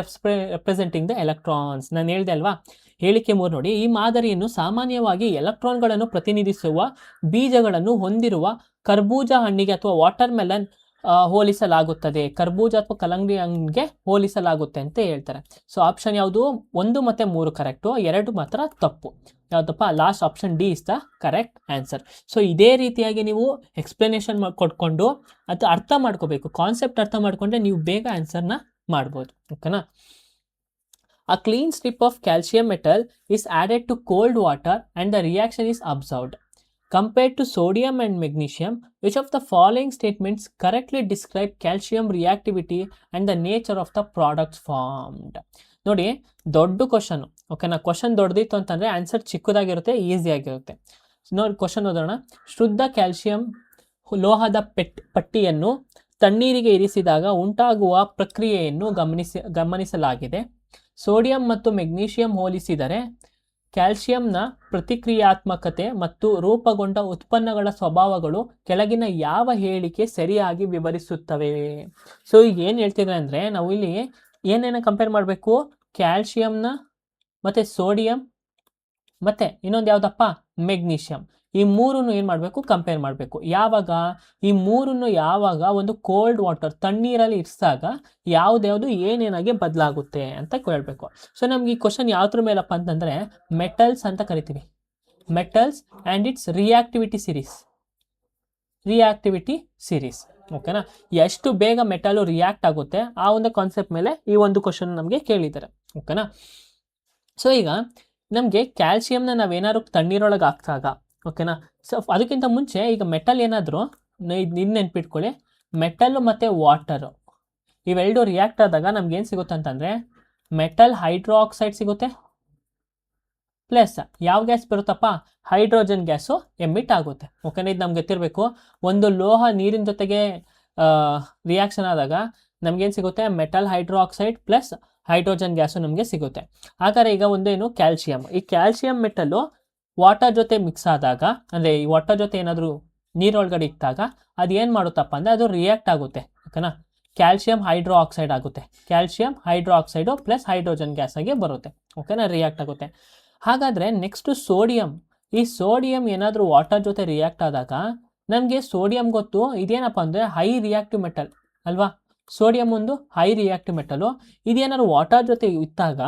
representing the electrons. ನಾನು ಹೇಳಿದೆ ಅಲ್ವಾ, ಹೇಳಿಕೆ 3 ನೋಡಿ. ಈ ಮಾದರಿಯನ್ನು ಸಾಮಾನ್ಯವಾಗಿ ಎಲೆಕ್ಟ್ರಾನ್ಗಳನ್ನು ಪ್ರತಿನಿಧಿಸುವ ಬೀಜಗಳನ್ನು ಹೊಂದಿರುವ ಕರ್ಬೂಜ ಹಣ್ಣಿಗೆ ಅಥವಾ ವಾಟರ್ ಮೆಲನ್ ಹೋಲಿಸಲಾಗುತ್ತದೆ. ಕರ್ಬೂಜ ಅಥವಾ ಕಲ್ಲಂಗಡಿ ಹಣ್ಣಿಗೆ ಹೋಲಿಸಲಾಗುತ್ತೆ ಅಂತ ಹೇಳ್ತಾರೆ. ಸೊ ಆಪ್ಷನ್ ಯಾವುದು? 1 ಮತ್ತು 3 ಕರೆಕ್ಟು, 2 ಮಾತ್ರ ತಪ್ಪು. ಯಾವುದಪ್ಪ? Last option D is the correct answer. So ಇದೇ ರೀತಿಯಾಗಿ ನೀವು ಎಕ್ಸ್ಪ್ಲನೇಷನ್ ಕೊಟ್ಕೊಂಡು ಅಥವಾ ಅರ್ಥ ಮಾಡ್ಕೋಬೇಕು, ಕಾನ್ಸೆಪ್ಟ್ ಅರ್ಥ ಮಾಡ್ಕೊಂಡ್ರೆ ನೀವು ಬೇಗ ಆನ್ಸರ್ನ ಮಾಡ್ಬೋದು. ಓಕೆನಾ. A clean strip of calcium metal is added to cold water and the reaction is observed. Compared to sodium and magnesium, which of the following statements correctly describe calcium reactivity and the nature of the products formed? ನೋಡಿ, ದೊಡ್ಡ question. ಓಕೆನಾ. Question ದೊಡ್ಡದಿತ್ತು ಅಂತಂದರೆ answer ಚಿಕ್ಕದಾಗಿರುತ್ತೆ, ಈಸಿಯಾಗಿರುತ್ತೆ. ನೋಡಿ question ಓದೋಣ. ಶುದ್ಧ calcium ಲೋಹದ ಪಟ್ಟಿಯನ್ನು ತಣ್ಣೀರಿಗೆ ಇರಿಸಿದಾಗ ಉಂಟಾಗುವ ಪ್ರಕ್ರಿಯೆಯನ್ನು ಗಮನಿಸಲಾಗಿದೆ. ಸೋಡಿಯಂ ಮತ್ತು ಮೆಗ್ನೀಷಿಯಂ ಹೋಲಿಸಿದರೆ ಕ್ಯಾಲ್ಸಿಯಂನ ಪ್ರತಿಕ್ರಿಯಾತ್ಮಕತೆ ಮತ್ತು ರೂಪುಗೊಂಡ ಉತ್ಪನ್ನಗಳ ಸ್ವಭಾವಗಳು ಕೆಳಗಿನ ಯಾವ ಹೇಳಿಕೆ ಸರಿಯಾಗಿ ವಿವರಿಸುತ್ತವೆ? ಸೊ ಈಗ ಏನು ಹೇಳ್ತಿದ್ರೆ ಅಂದರೆ, ನಾವು ಇಲ್ಲಿ ಏನೇನು ಕಂಪೇರ್ ಮಾಡಬೇಕು? ಕ್ಯಾಲ್ಸಿಯಂನ ಮತ್ತು ಸೋಡಿಯಂ ಮತ್ತು ಇನ್ನೊಂದು ಯಾವುದಪ್ಪ? ಮೆಗ್ನೀಷಿಯಂ. ಈ ಮೂರನ್ನು ಏನು ಮಾಡಬೇಕು? ಕಂಪೇರ್ ಮಾಡಬೇಕು. ಯಾವಾಗ? ಈ ಮೂರನ್ನು ಯಾವಾಗ ಒಂದು ಕೋಲ್ಡ್ ವಾಟರ್ ತಣ್ಣೀರಲ್ಲಿ ಇರಿಸಿದಾಗ ಯಾವುದ್ಯಾವುದು ಏನೇನಾಗಿ ಬದಲಾಗುತ್ತೆ ಅಂತ ಕೇಳಬೇಕು. ಸೊ ನಮ್ಗೆ ಈ ಕ್ವಶನ್ ಯಾವ್ದ್ರ ಮೇಲಪ್ಪ ಅಂತಂದರೆ ಮೆಟಲ್ಸ್ ಅಂತ ಕರಿತೀವಿ. Metals and it's reactivity series. ಓಕೆನಾ. ಎಷ್ಟು ಬೇಗ ಮೆಟಲು ರಿಯಾಕ್ಟ್ ಆಗುತ್ತೆ ಆ ಒಂದು ಕಾನ್ಸೆಪ್ಟ್ ಮೇಲೆ ಈ ಒಂದು ಕ್ವಶನ್ ನಮಗೆ ಕೇಳಿದ್ದಾರೆ. ಓಕೆನಾ. ಸೊ ಈಗ ನಮಗೆ ಕ್ಯಾಲ್ಸಿಯಂನ ನಾವೇನಾದ್ರು ತಣ್ಣೀರೊಳಗೆ ಹಾಕಿದಾಗ, ಓಕೆನಾ. ಸೊ ಅದಕ್ಕಿಂತ ಮುಂಚೆ ಈಗ ಮೆಟಲ್ ಏನಾದರೂ ಇದು ನೆನ್ಪಿಟ್ಕೊಳ್ಳಿ, ಮೆಟಲ್ಲು ಮತ್ತು ವಾಟರು ಇವೆರಡು ರಿಯಾಕ್ಟ್ ಆದಾಗ ನಮ್ಗೇನು ಸಿಗುತ್ತೆ ಅಂತಂದರೆ ಮೆಟಲ್ ಹೈಡ್ರೋಕ್ಸೈಡ್ ಸಿಗುತ್ತೆ, ಪ್ಲಸ್ ಯಾವ ಗ್ಯಾಸ್ ಬರುತ್ತಪ್ಪ? ಹೈಡ್ರೋಜನ್ ಗ್ಯಾಸು ಎಮಿಟ್ ಆಗುತ್ತೆ. ಓಕೆನಾ. ಇದು ನಮ್ಗೆ ಗೊತ್ತಿರಬೇಕು. ಒಂದು ಲೋಹ ನೀರಿನ ಜೊತೆಗೆ ರಿಯಾಕ್ಷನ್ ಆದಾಗ ನಮಗೇನು ಸಿಗುತ್ತೆ? Metal hydroxide plus hydrogen gas ನಮಗೆ ಸಿಗುತ್ತೆ. ಹಾಗಾದರೆ ಈಗ ಒಂದೇನು ಕ್ಯಾಲ್ಸಿಯಂ, ಈ ಕ್ಯಾಲ್ಸಿಯಂ ಮೆಟಲ್ಲು ವಾಟರ್ ಜೊತೆ ಮಿಕ್ಸ್ ಆದಾಗ, ಅಂದರೆ ಈ ವಾಟರ್ ಜೊತೆ ಏನಾದರೂ ನೀರೊಳಗಡೆ ಇಟ್ಟಾಗ ಅದು ಏನು ಮಾಡುತ್ತಪ್ಪ ಅಂದರೆ ಅದು ರಿಯಾಕ್ಟ್ ಆಗುತ್ತೆ. ಓಕೆನಾ. ಕ್ಯಾಲ್ಸಿಯಂ ಹೈಡ್ರೋ ಆಕ್ಸೈಡ್ ಆಗುತ್ತೆ. Calcium hydro oxide plus hydrogen gas ಆಗಿ ಬರುತ್ತೆ. ಓಕೆನಾ. ರಿಯಾಕ್ಟ್ ಆಗುತ್ತೆ. ಹಾಗಾದರೆ ನೆಕ್ಸ್ಟು ಸೋಡಿಯಂ. ಈ ಸೋಡಿಯಂ ಏನಾದರೂ ವಾಟರ್ ಜೊತೆ ರಿಯಾಕ್ಟ್ ಆದಾಗ ನಮಗೆ ಸೋಡಿಯಂ ಗೊತ್ತು, ಇದೇನಪ್ಪ ಅಂದರೆ ಹೈ ರಿಯಾಕ್ಟಿವ್ ಮೆಟಲ್ ಅಲ್ವಾ. ಸೋಡಿಯಂ ಒಂದು ಹೈ ರಿಯಾಕ್ಟಿವ್ ಮೆಟಲು. ಇದೇನಾದ್ರು ವಾಟರ್ ಜೊತೆ ಇದ್ದಾಗ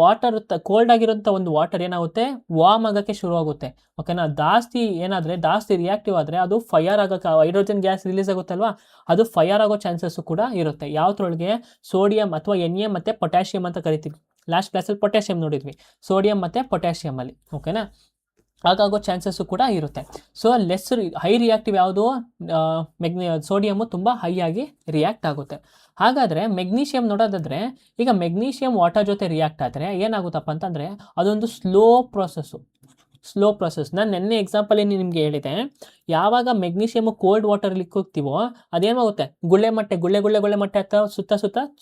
ವಾಟರ್ ಕೋಲ್ಡ್ ಆಗಿರೋಂಥ ಒಂದು ವಾಟರ್ ಏನಾಗುತ್ತೆ? ವಾರ್ಮ್ ಆಗೋಕ್ಕೆ ಶುರುವಾಗುತ್ತೆ. ಓಕೆನಾ. ಜಾಸ್ತಿ ರಿಯಾಕ್ಟಿವ್ ಆದರೆ ಅದು ಫೈರ್ ಆಗೋಕ್ಕೆ, ಹೈಡ್ರೋಜನ್ ಗ್ಯಾಸ್ ರಿಲೀಸ್ ಆಗುತ್ತಲ್ವಾ, ಅದು ಫೈರ್ ಆಗೋ ಚಾನ್ಸಸ್ಸು ಕೂಡ ಇರುತ್ತೆ. ಯಾವುದ್ರೊಳಗೆ? ಸೋಡಿಯಂ ಅಥವಾ Na ಮತ್ತು ಪೊಟ್ಯಾಷಿಯಮ್ ಅಂತ ಕರಿತೀವಿ. ಲಾಸ್ಟ್ ಕ್ಲಾಸಲ್ಲಿ ಪೊಟ್ಯಾಷಿಯಮ್ ನೋಡಿದ್ವಿ, ಸೋಡಿಯಂ ಮತ್ತು ಪೊಟ್ಯಾಷಿಯಮಲ್ಲಿ. ಓಕೆನಾ. ಹಾಗಾಗೋ ಚಾನ್ಸಸ್ಸು ಕೂಡ ಇರುತ್ತೆ. ಸೊ ಹೈ ರಿಯಾಕ್ಟಿವ್ ಯಾವುದು? ಸೋಡಿಯಮ್ಮು ತುಂಬ ಹೈ ಆಗಿ ರಿಯಾಕ್ಟ್ ಆಗುತ್ತೆ. ಹಾಗಾದರೆ ಮೆಗ್ನೀಷಿಯಮ್ ನೋಡೋದಾದರೆ, ಈಗ ಮೆಗ್ನೀಷಿಯಮ್ ವಾಟರ್ ಜೊತೆ ರಿಯಾಕ್ಟ್ ಆದರೆ ಏನಾಗುತ್ತಪ್ಪ ಅಂತಂದರೆ ಅದೊಂದು ಸ್ಲೋ ಪ್ರೊಸೆಸ್. ನಾನು ನೆನ್ನೆ ಎಕ್ಸಾಂಪಲಲ್ಲಿ ನಿಮಗೆ ಹೇಳಿದೆ, ಯಾವಾಗ ಮೆಗ್ನೀಷಿಯಮ್ ಕೋಲ್ಡ್ ವಾಟರಲ್ಲಿ ಹೋಗ್ತೀವೋ ಅದೇನಾಗುತ್ತೆ? ಗುಳ್ಳೆ ಮಟ್ಟೆ ಅಥವಾ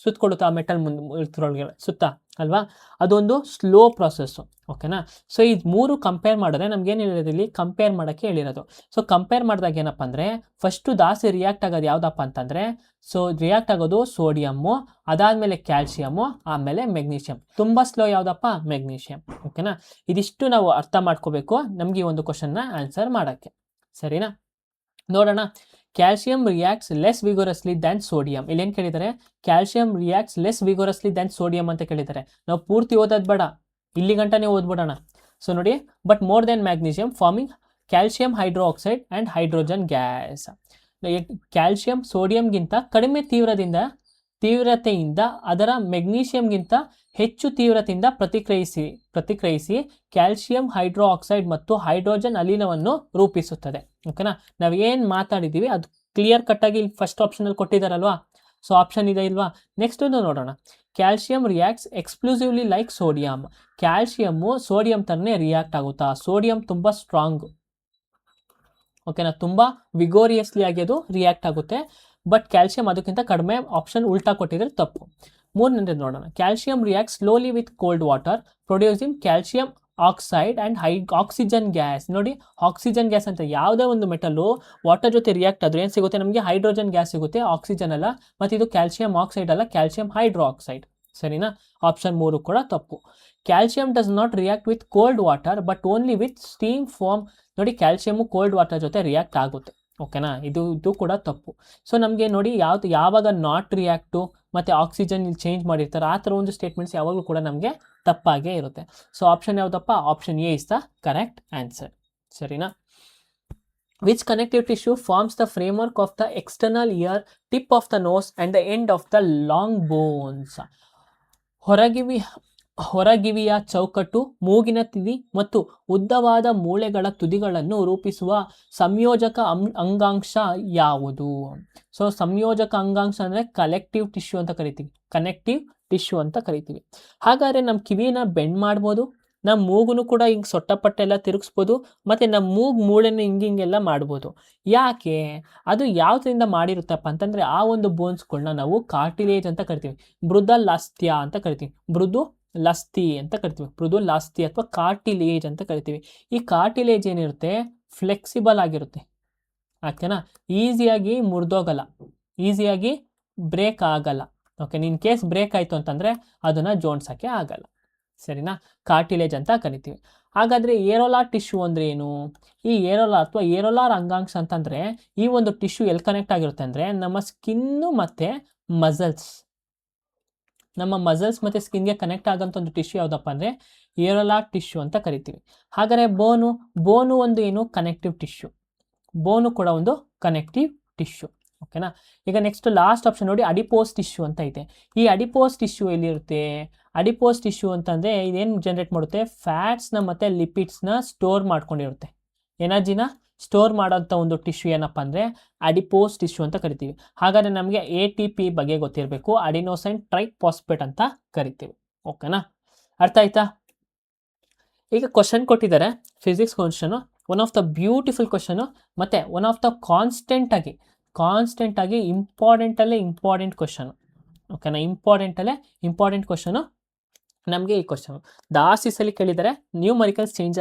ಸುತ್ತಕೊಡುತ್ತೆ ಆ ಮೆಟಲ್ ಮುಂದೆ ಸುತ್ತ ಅಲ್ವಾ. ಅದೊಂದು ಸ್ಲೋ ಪ್ರೊಸೆಸ್ಸು. ಓಕೆನಾ. ಸೊ ಇದು ಮೂರು ಕಂಪೇರ್ ಮಾಡಿದ್ರೆ ನಮ್ಗೇನು ಹೇಳಿರೋದು? ಇಲ್ಲಿ ಕಂಪೇರ್ ಮಾಡೋಕ್ಕೆ ಹೇಳಿರೋದು. ಸೊ ಕಂಪೇರ್ ಮಾಡಿದಾಗ ಏನಪ್ಪ ಅಂದರೆ ಫಸ್ಟು ಜಾಸ್ತಿ ರಿಯಾಕ್ಟ್ ಆಗೋದು ಯಾವುದಪ್ಪ ಅಂತಂದರೆ, ಸೊ ರಿಯಾಕ್ಟ್ ಆಗೋದು ಸೋಡಿಯಮ್ಮು, ಅದಾದಮೇಲೆ ಕ್ಯಾಲ್ಸಿಯಮ್ಮು, ಆಮೇಲೆ ಮೆಗ್ನೀಷಿಯಮ್. ತುಂಬ ಸ್ಲೋ ಯಾವುದಪ್ಪ? ಮೆಗ್ನೀಷಿಯಮ್. ಓಕೆನಾ. ಇದಿಷ್ಟು ನಾವು ಅರ್ಥ ಮಾಡ್ಕೋಬೇಕು ನಮಗೆ ಈ ಒಂದು ಕ್ವಶನ್ನ ಆನ್ಸರ್ ಮಾಡೋಕ್ಕೆ. ಸರಿನಾ. ನೋಡೋಣ. Calcium reacts less vigorously than sodium. ಇಲ್ಲೇನು ಕೇಳಿದ್ದಾರೆ? Calcium reacts less vigorously than sodium ಅಂತ ಕೇಳಿದ್ದಾರೆ. ನಾವು ಪೂರ್ತಿ ಓದೋದು ಬೇಡ, ಇಲ್ಲಿ ಗಂಟನೇ ಓದ್ಬಿಡೋಣ. ಸೊ ನೋಡಿ, but more than magnesium forming calcium hydroxide and hydrogen gas. Calcium ಸೋಡಿಯಂಗಿಂತ ಕಡಿಮೆ ತೀವ್ರತೆಯಿಂದ ಅದರ ಮೆಗ್ನೀಷಿಯಂಗಿಂತ ಹೆಚ್ಚು ತೀವ್ರತೆಯಿಂದ ಪ್ರತಿಕ್ರಿಯಿಸಿ ಕ್ಯಾಲ್ಸಿಯಂ ಹೈಡ್ರೋ ಆಕ್ಸೈಡ್ ಮತ್ತು ಹೈಡ್ರೋಜನ್ ಅನಿಲವನ್ನು ರೂಪಿಸುತ್ತದೆ. ಓಕೆನಾ. ನಾವೇನು ಮಾತಾಡಿದ್ದೀವಿ ಅದು ಕ್ಲಿಯರ್ ಕಟ್ಟಾಗಿ ಇಲ್ಲಿ ಫಸ್ಟ್ ಆಪ್ಷನಲ್ಲಿ ಕೊಟ್ಟಿದ್ದಾರಲ್ವಾ. ಸೊ ಆಪ್ಷನ್ ಇದೆ ಇಲ್ವಾ. ನೆಕ್ಸ್ಟ್ ಒಂದು ನೋಡೋಣ. Calcium reacts exclusively like sodium. Calcium sodium ಥರನೇ ರಿಯಾಕ್ಟ್ ಆಗುತ್ತಾ? ಸೋಡಿಯಂ ತುಂಬ ಸ್ಟ್ರಾಂಗ್. ಓಕೆನಾ. ತುಂಬ ವಿಗೋರಿಯಸ್ಲಿ ಆಗಿ ಅದು ರಿಯಾಕ್ಟ್ ಆಗುತ್ತೆ. ಬಟ್ ಕ್ಯಾಲ್ಸಿಯಂ ಅದಕ್ಕಿಂತ ಕಡಿಮೆ. ಆಪ್ಷನ್ ಉಲ್ಟಾ ಕೊಟ್ಟಿದ್ರೆ ತಪ್ಪು. ಮೂರನೇದು ನೋಡೋಣ. Calcium react slowly with cold water producing calcium oxide and oxygen gas. ನೋಡಿ, ಆಕ್ಸಿಜನ್ ಗ್ಯಾಸ್ ಅಂತ ಯಾವುದೇ ಒಂದು ಮೆಟಲ್ಲು ವಾಟರ್ ಜೊತೆ ರಿಯಾಕ್ಟ್ ಆದ್ರೆ ಏನು ಸಿಗುತ್ತೆ ನಮಗೆ? ಹೈಡ್ರೋಜನ್ ಗ್ಯಾಸ್ ಸಿಗುತ್ತೆ, ಆಕ್ಸಿಜನ್ ಅಲ್ಲ. ಮತ್ತು ಇದು ಕ್ಯಾಲ್ಸಿಯಂ ಆಕ್ಸೈಡ್ ಅಲ್ಲ, ಕ್ಯಾಲ್ಸಿಯಂ ಹೈಡ್ರೋ ಆಕ್ಸೈಡ್. ಸರಿನಾ? ಆಪ್ಷನ್ 3 ಕೂಡ ತಪ್ಪು. Calcium does not react with cold water but only with steam form. ನೋಡಿ, ಕ್ಯಾಲ್ಸಿಯಮು ಕೋಲ್ಡ್ ವಾಟರ್ ಜೊತೆ ರಿಯಾಕ್ಟ್ ಆಗುತ್ತೆ. ಓಕೆನಾ? ಇದು ಕೂಡ ತಪ್ಪು. ಸೊ ನಮಗೆ ನೋಡಿ ಯಾವಾಗ ನಾಟ್ ರಿಯಾಕ್ಟು ಮತ್ತು ಆಕ್ಸಿಜನ್ ಇಲ್ಲಿ ಚೇಂಜ್ ಮಾಡಿರ್ತಾರೆ ಆ ಥರ ಒಂದು ಸ್ಟೇಟ್ಮೆಂಟ್ಸ್ ಯಾವಾಗಲೂ ಕೂಡ ನಮಗೆ ತಪ್ಪಾಗೇ ಇರುತ್ತೆ. ಸೊ ಆಪ್ಷನ್ ಯಾವುದಪ್ಪ? Option a is the correct answer. ಸರಿನಾ? Which connective tissue forms the framework of the external ear, tip of the nose and the end of the long bones. ಹೊರಗಿವಿಯ ಚೌಕಟ್ಟು, ಮೂಗಿನ ತುದಿ ಮತ್ತು ಉದ್ದವಾದ ಮೂಳೆಗಳ ತುದಿಗಳನ್ನು ರೂಪಿಸುವ ಸಂಯೋಜಕ ಅಂಗಾಂಶ ಯಾವುದು? ಸೊ ಸಂಯೋಜಕ ಅಂಗಾಂಶ ಅಂದರೆ ಕಲೆಕ್ಟಿವ್ ಟಿಶ್ಯೂ ಅಂತ ಕರಿತೀವಿ. ಕನೆಕ್ಟಿವ್ ಟಿಶ್ಯೂ ಅಂತ ಕರಿತೀವಿ. ಹಾಗಾದರೆ ನಮ್ಮ ಕಿವಿನ ಬೆಂಡ್ ಮಾಡ್ಬೋದು, ನಮ್ಮ ಮೂಗುನು ಕೂಡ ಹಿಂಗೆ ಸೊಟ್ಟಪಟ್ಟೆಲ್ಲ ತಿರುಗಿಸ್ಬೋದು, ಮತ್ತು ನಮ್ಮ ಮೂಳೆನ ಹಿಂಗೆಲ್ಲ ಮಾಡ್ಬೋದು. ಯಾಕೆ? ಅದು ಯಾವುದರಿಂದ ಮಾಡಿರುತ್ತಪ್ಪ ಅಂತಂದರೆ ಆ ಒಂದು ಬೋನ್ಸ್ಗಳನ್ನ ನಾವು ಕಾರ್ಟಿಲೇಜ್ ಅಂತ ಕರಿತೀವಿ. ಮೃದುಲಾಸ್ಥ್ಯ ಅಂತ ಕರಿತೀವಿ. ಮೃದುಲಾಸ್ಥಿ ಅಂತ ಕರಿತೀವಿ. ಮೃದುಲಾಸ್ಥಿ ಅಥವಾ ಕಾರ್ಟಿಲೇಜ್ ಅಂತ ಕರಿತೀವಿ. ಈ ಕಾರ್ಟಿಲೇಜ್ ಏನಿರುತ್ತೆ ಫ್ಲೆಕ್ಸಿಬಲ್ ಆಗಿರುತ್ತೆ. ಓಕೆನಾ? ಈಸಿಯಾಗಿ ಮುರಿದೋಗಲ್ಲ, ಈಸಿಯಾಗಿ ಬ್ರೇಕ್ ಆಗಲ್ಲ. ಓಕೆ, ಇನ್ ಕೇಸ್ ಬ್ರೇಕ್ ಆಯಿತು ಅಂತಂದರೆ ಅದನ್ನು ಜೋಡಿಸೋಕ್ಕೆ ಆಗಲ್ಲ. ಸರಿನಾ? ಕಾರ್ಟಿಲೇಜ್ ಅಂತ ಕರಿತೀವಿ. ಹಾಗಾದರೆ ಏರೋಲಾರ್ ಟಿಶ್ಯೂ ಅಂದರೆ ಏನು? ಈ ಏರೋಲಾರ್ ಅಥವಾ ಏರೋಲಾರ್ ಅಂಗಾಂಶ ಅಂತಂದರೆ ಈ ಒಂದು ಟಿಶ್ಯೂ ಎಲ್ಲಿ ಕನೆಕ್ಟ್ ಆಗಿರುತ್ತೆ ಅಂದರೆ ನಮ್ಮ ಸ್ಕಿನ್ನು ಮತ್ತು ಮಸಲ್ಸ್. ನಮ್ಮ ಮಸಲ್ಸ್ ಮತ್ತು ಸ್ಕಿನ್ಗೆ ಕನೆಕ್ಟ್ ಆಗೋಂಥ ಒಂದು ಟಿಶ್ಯೂ ಯಾವುದಪ್ಪ ಅಂದರೆ ಏರೋಲಾರ್ ಟಿಶ್ಯೂ ಅಂತ ಕರಿತೀವಿ. ಹಾಗಾದರೆ ಬೋನು ಒಂದು ಏನು? Connective tissue. ಬೋನು ಕೂಡ ಒಂದು ಕನೆಕ್ಟಿವ್ ಟಿಶ್ಯೂ. ಓಕೆನಾ? ಈಗ ನೆಕ್ಸ್ಟ್ ಲಾಸ್ಟ್ ಆಪ್ಷನ್ ನೋಡಿ, ಅಡಿಪೋಸ್ ಟಿಶ್ಯೂ ಅಂತ ಇದೆ. ಈ ಅಡಿಪೋಸ್ ಟಿಶ್ಯೂ ಎಲ್ಲಿರುತ್ತೆ? ಅಡಿಪೋಸ್ ಟಿಶ್ಯೂ ಅಂತಂದರೆ ಇದೇನು ಜನ್ರೇಟ್ ಮಾಡುತ್ತೆ? ಫ್ಯಾಟ್ಸ್ನ ಮತ್ತು ಲಿಪಿಡ್ಸ್ನ ಸ್ಟೋರ್ ಮಾಡ್ಕೊಂಡಿರುತ್ತೆ. ಎನರ್ಜಿನ ಸ್ಟೋರ್ ಮಾಡೋಂಥ ಒಂದು ಟಿಶ್ಯೂ ಏನಪ್ಪ ಅಂದರೆ ಅಡಿಪೋಸ್ ಟಿಶ್ಯೂ ಅಂತ ಕರಿತೀವಿ. ಹಾಗಾದರೆ ನಮಗೆ ATP ಬಗ್ಗೆ ಗೊತ್ತಿರಬೇಕು. ಅಡಿನೋಸೈನ್ ಟ್ರೈಫಾಸ್ಫೇಟ್ ಅಂತ ಕರಿತೀವಿ. ಓಕೆನಾ? ಅರ್ಥ ಆಯ್ತಾ? ಈಗ ಕ್ವಶನ್ ಕೊಟ್ಟಿದ್ದಾರೆ, physics question. One of the beautiful question ಮತ್ತು ಒನ್ ಆಫ್ ದ ಕಾನ್ಸ್ಟೆಂಟ್ ಆಗಿ ಇಂಪಾರ್ಟೆಂಟ್ ಕ್ವಶನು. ಓಕೆನಾ? ಇಂಪಾರ್ಟೆಂಟ್ ಕ್ವಶನು ನಮಗೆ ಈ ಕ್ವಶನು ಜಾಸ್ತಿ ಸಲ ಕೇಳಿದರೆ ನ್ಯೂಮರಿಕಲ್ಸ್ ಚೇಂಜ್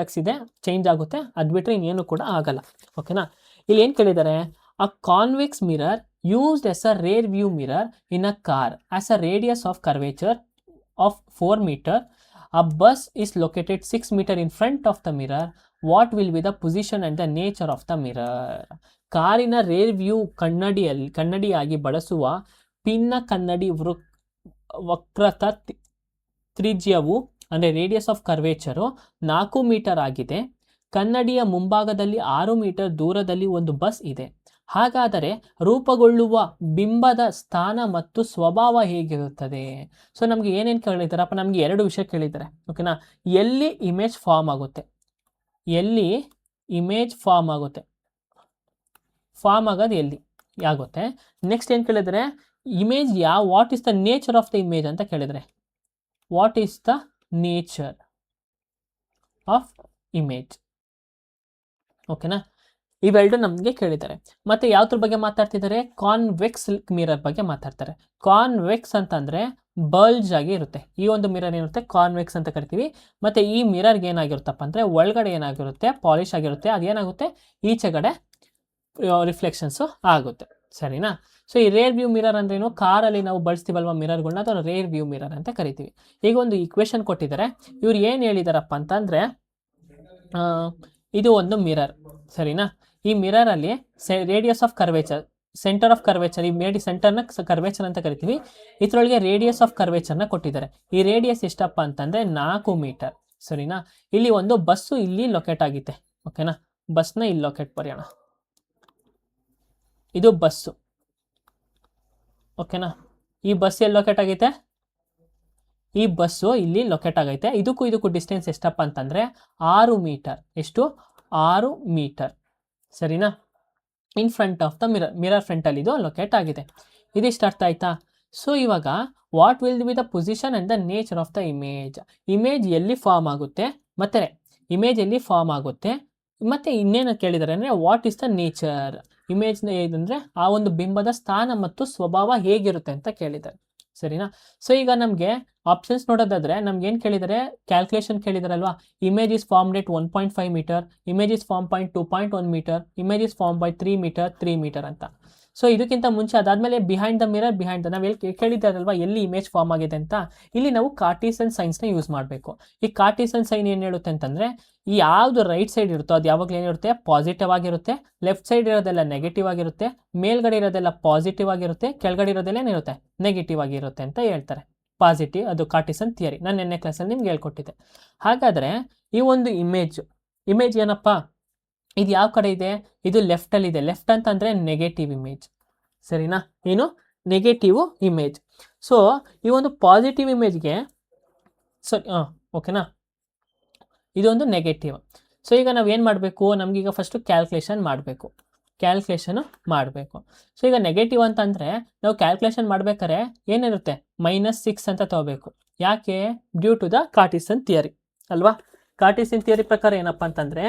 ಆಗುತ್ತೆ. ಅದು ಬಿಟ್ಟರೆ ಇನ್ನೇನು ಕೂಡ ಆಗಲ್ಲ. ಓಕೆನಾ? ಇಲ್ಲಿ ಏನು ಕೇಳಿದ್ದಾರೆ? A convex mirror used as a rear view mirror in a car has a radius of curvature of 4 metre. A bus is located 6 metre in front of the mirror. What will be the position and the nature of the mirror? ಕಾರಿನ rear view ಕನ್ನಡಿಯಾಗಿ ಬಳಸುವ ಪಿನ್ನ ಕನ್ನಡಿ ವಕ್ರತ ತ್ರಿಜ್ಯವು ಅಂದರೆ radius of ಕರ್ವೇಚರು 4 metre ಆಗಿದೆ. ಕನ್ನಡಿಯ ಮುಂಭಾಗದಲ್ಲಿ 6 ಮೀಟರ್ ದೂರದಲ್ಲಿ ಒಂದು ಬಸ್ ಇದೆ. ಹಾಗಾದರೆ ರೂಪುಗೊಳ್ಳುವ ಬಿಂಬದ ಸ್ಥಾನ ಮತ್ತು ಸ್ವಭಾವ ಹೇಗಿರುತ್ತದೆ? ಸೊ ನಮಗೆ ಏನೇನು ಕೇಳಿದ್ದಾರಪ್ಪ? ನಮಗೆ 2 ವಿಷಯ ಕೇಳಿದ್ದಾರೆ. ಓಕೆನಾ? ಎಲ್ಲಿ ಇಮೇಜ್ ಫಾರ್ಮ್ ಆಗುತ್ತೆ, ಫಾರ್ಮ್ ಆಗೋದು ಎಲ್ಲಿ ಆಗುತ್ತೆ. ನೆಕ್ಸ್ಟ್ ಏನು ಕೇಳಿದರೆ? Image what is the nature of the image ಅಂತ ಕೇಳಿದರೆ, what is the nature of image? ಓಕೆನಾ? ಇವೆರಡು ನಮಗೆ ಕೇಳಿದ್ದಾರೆ. ಮತ್ತು ಯಾವ್ದ್ರ ಬಗ್ಗೆ ಮಾತಾಡ್ತಿದ್ದಾರೆ? ಕಾನ್ವೆಕ್ಸ್ ಮಿರರ್ ಬಗ್ಗೆ ಮಾತಾಡ್ತಾರೆ. ಕಾನ್ವೆಕ್ಸ್ ಅಂತಂದರೆ ಬಲ್ಜ್ ಆಗಿ ಇರುತ್ತೆ. ಈ ಒಂದು ಮಿರರ್ ಏನಿರುತ್ತೆ ಕಾನ್ವೆಕ್ಸ್ ಅಂತ ಕರಿತೀವಿ. ಮತ್ತು ಈ ಮಿರರ್ಗೆ ಏನಾಗಿರುತ್ತಪ್ಪ ಅಂದರೆ ಒಳಗಡೆ ಏನಾಗಿರುತ್ತೆ? ಪಾಲಿಶ್ ಆಗಿರುತ್ತೆ. ಅದೇನಾಗುತ್ತೆ? ಈಚೆಗಡೆ ರಿಫ್ಲೆಕ್ಷನ್ಸು ಆಗುತ್ತೆ. ಸರಿನಾ? ಸೊ ಈ ರೇರ್ ವ್ಯೂ ಮಿರರ್ ಅಂದ್ರೇನು? ಕಾರಲ್ಲಿ ನಾವು ಬಳಸ್ತೀವಲ್ವ ಮಿರರ್ಗಳನ್ನ, ಅದನ್ನು ರೇರ್ ವ್ಯೂ ಮಿರರ್ ಅಂತ ಕರಿತೀವಿ. ಈಗ ಒಂದು ಈಕ್ವೇಷನ್ ಕೊಟ್ಟಿದ್ದಾರೆ. ಇವ್ರು ಏನು ಹೇಳಿದಾರಪ್ಪ ಅಂತಂದರೆ ಇದು ಒಂದು ಮಿರರ್. ಸರಿನಾ? ಈ ಮಿರರಲ್ಲಿ radius of curvature, centre of curvature, ಈ ಸೆಂಟರ್ನ ಕರ್ವೇಚರ್ ಅಂತ ಕರಿತೀವಿ. ಇದರೊಳಗೆ ರೇಡಿಯಸ್ ಆಫ್ ಕರ್ವೇಚರ್ನ ಕೊಟ್ಟಿದ್ದಾರೆ. ಈ ರೇಡಿಯಸ್ ಎಷ್ಟಪ್ಪ ಅಂತಂದರೆ 4 ಮೀಟರ್. ಸರಿನಾ? ಇಲ್ಲಿ ಒಂದು ಬಸ್ಸು ಇಲ್ಲಿ ಲೊಕೇಟ್ ಆಗಿದೆ. ಓಕೆನಾ? ಬಸ್ನ ಇಲ್ಲಿ ಲೊಕೇಟ್ ಬರೆಯೋಣ. ಇದು ಬಸ್ಸು. ಓಕೆನಾ? ಈ ಬಸ್ ಎಲ್ಲಿ ಲೊಕೇಟ್ ಆಗೈತೆ? ಈ ಬಸ್ಸು ಇಲ್ಲಿ ಲೊಕೇಟ್ ಆಗೈತೆ. ಇದಕ್ಕೂ ಡಿಸ್ಟೆನ್ಸ್ ಎಷ್ಟಪ್ಪ ಅಂತಂದರೆ 6 ಮೀಟರ್. ಎಷ್ಟು? 6 ಮೀಟರ್. ಸರಿನಾ? In front of the mirror ಫ್ರಂಟಲ್ಲಿ ಇದು ಲೊಕೇಟ್ ಆಗಿದೆ. ಇದಿಷ್ಟು ಅರ್ಥ ಆಯ್ತಾ? ಸೊ ಇವಾಗ what will be the position and the nature of the image? Image ಎಲ್ಲಿ ಫಾರ್ಮ್ ಆಗುತ್ತೆ ಮತ್ತು ಇನ್ನೇನು ಕೇಳಿದ್ದಾರೆ ಅಂದರೆ ವಾಟ್ ಈಸ್ ದ ನೇಚರ್? ಇಮೇಜ್ನ ಏನಂದರೆ ಆ ಒಂದು ಬಿಂಬದ ಸ್ಥಾನ ಮತ್ತು ಸ್ವಭಾವ ಹೇಗಿರುತ್ತೆ ಅಂತ ಕೇಳಿದ್ದಾರೆ. ಸರಿನಾ? ಸೊ ಈಗ ನಮಗೆ ಆಪ್ಷನ್ಸ್ ನೋಡೋದಾದ್ರೆ ನಮ್ಗೆ ಏನು ಕೇಳಿದರೆ, ಕ್ಯಾಲ್ಕುಲೇಷನ್ ಕೇಳಿದಾರಲ್ವಾ, image is formed at 1.5 metre, image is form point 2.1 metre, image is form by 3 metre ಅಂತ. ಸೊ ಇದಕ್ಕಿಂತ ಮುಂಚೆ ಅದಾದಮೇಲೆ ಬಿಹೈಂಡ್ ದ ಮಿರರ್, ನಾವು ಎಲ್ಲಿ ಕೇಳಿದ್ದಾರಲ್ವಾ ಎಲ್ಲಿ ಇಮೇಜ್ ಫಾರ್ಮ್ ಆಗಿದೆ ಅಂತ, ಇಲ್ಲಿ ನಾವು ಕಾರ್ಟೀಸನ್ ಸೈನ್ಸ್ನ ಯೂಸ್ ಮಾಡಬೇಕು. ಈ ಕಾರ್ಟೀಸನ್ ಸೈನ್ ಏನು ಹೇಳುತ್ತೆ ಅಂತಂದರೆ, ಈ ಯಾವುದು ರೈಟ್ ಸೈಡ್ ಇರುತ್ತೋ ಅದು ಯಾವಾಗಲೂ ಏನಿರುತ್ತೆ, ಪಾಸಿಟಿವ್ ಆಗಿರುತ್ತೆ, ಲೆಫ್ಟ್ ಸೈಡ್ ಇರೋದೆಲ್ಲ ನೆಗೆಟಿವ್ ಆಗಿರುತ್ತೆ, ಮೇಲ್ಗಡೆ ಇರೋದೆಲ್ಲ ಪಾಸಿಟಿವ್ ಆಗಿರುತ್ತೆ, ಕೆಳಗಡೆ ಇರೋದೆಲ್ಲ ಏನಿರುತ್ತೆ, ನೆಗೆಟಿವ್ ಆಗಿರುತ್ತೆ ಅಂತ ಹೇಳ್ತಾರೆ. ಪಾಸಿಟಿವ್, ಅದು ಕಾರ್ಟಿಸನ್ ಥಿಯರಿ, ನಾನು ನೆನ್ನೆ ಕ್ಲಾಸಲ್ಲಿ ನಿಮ್ಗೆ ಹೇಳ್ಕೊಟ್ಟಿದ್ದೆ. ಹಾಗಾದರೆ ಈ ಒಂದು ಇಮೇಜ್ ಏನಪ್ಪ, ಇದು ಯಾವ ಕಡೆ ಇದೆ, ಇದು ಲೆಫ್ಟಲ್ಲಿದೆ. ಲೆಫ್ಟ್ ಅಂತಂದರೆ ನೆಗೆಟಿವ್ ಇಮೇಜ್, ಸರಿನಾ? ಏನು ನೆಗೆಟಿವ್ ಇಮೇಜ್. ಸೊ ಈ ಒಂದು ಪಾಸಿಟಿವ್ ಇಮೇಜ್ಗೆ ಸರಿ, ಓಕೆನಾ, ಇದೊಂದು ನೆಗೆಟಿವ್. ಸೊ ಈಗ ನಾವು ಏನು ಮಾಡಬೇಕು, ನಮಗೀಗ ಫಸ್ಟು ಕ್ಯಾಲ್ಕುಲೇಷನ್ ಮಾಡಬೇಕು. ಸೊ ಈಗ ನೆಗೆಟಿವ್ ಅಂತಂದರೆ ನಾವು ಕ್ಯಾಲ್ಕುಲೇಷನ್ ಮಾಡ್ಬೇಕಾದ್ರೆ ಏನಿರುತ್ತೆ, -6 ಅಂತ ತಗೋಬೇಕು. ಯಾಕೆ? ಡ್ಯೂ ಟು ದ ಕಾರ್ಟಿಸನ್ ಥಿಯರಿ ಅಲ್ವಾ. ಕಾರ್ಟಿಸನ್ ಥಿಯರಿ ಪ್ರಕಾರ ಏನಪ್ಪ ಅಂತಂದರೆ,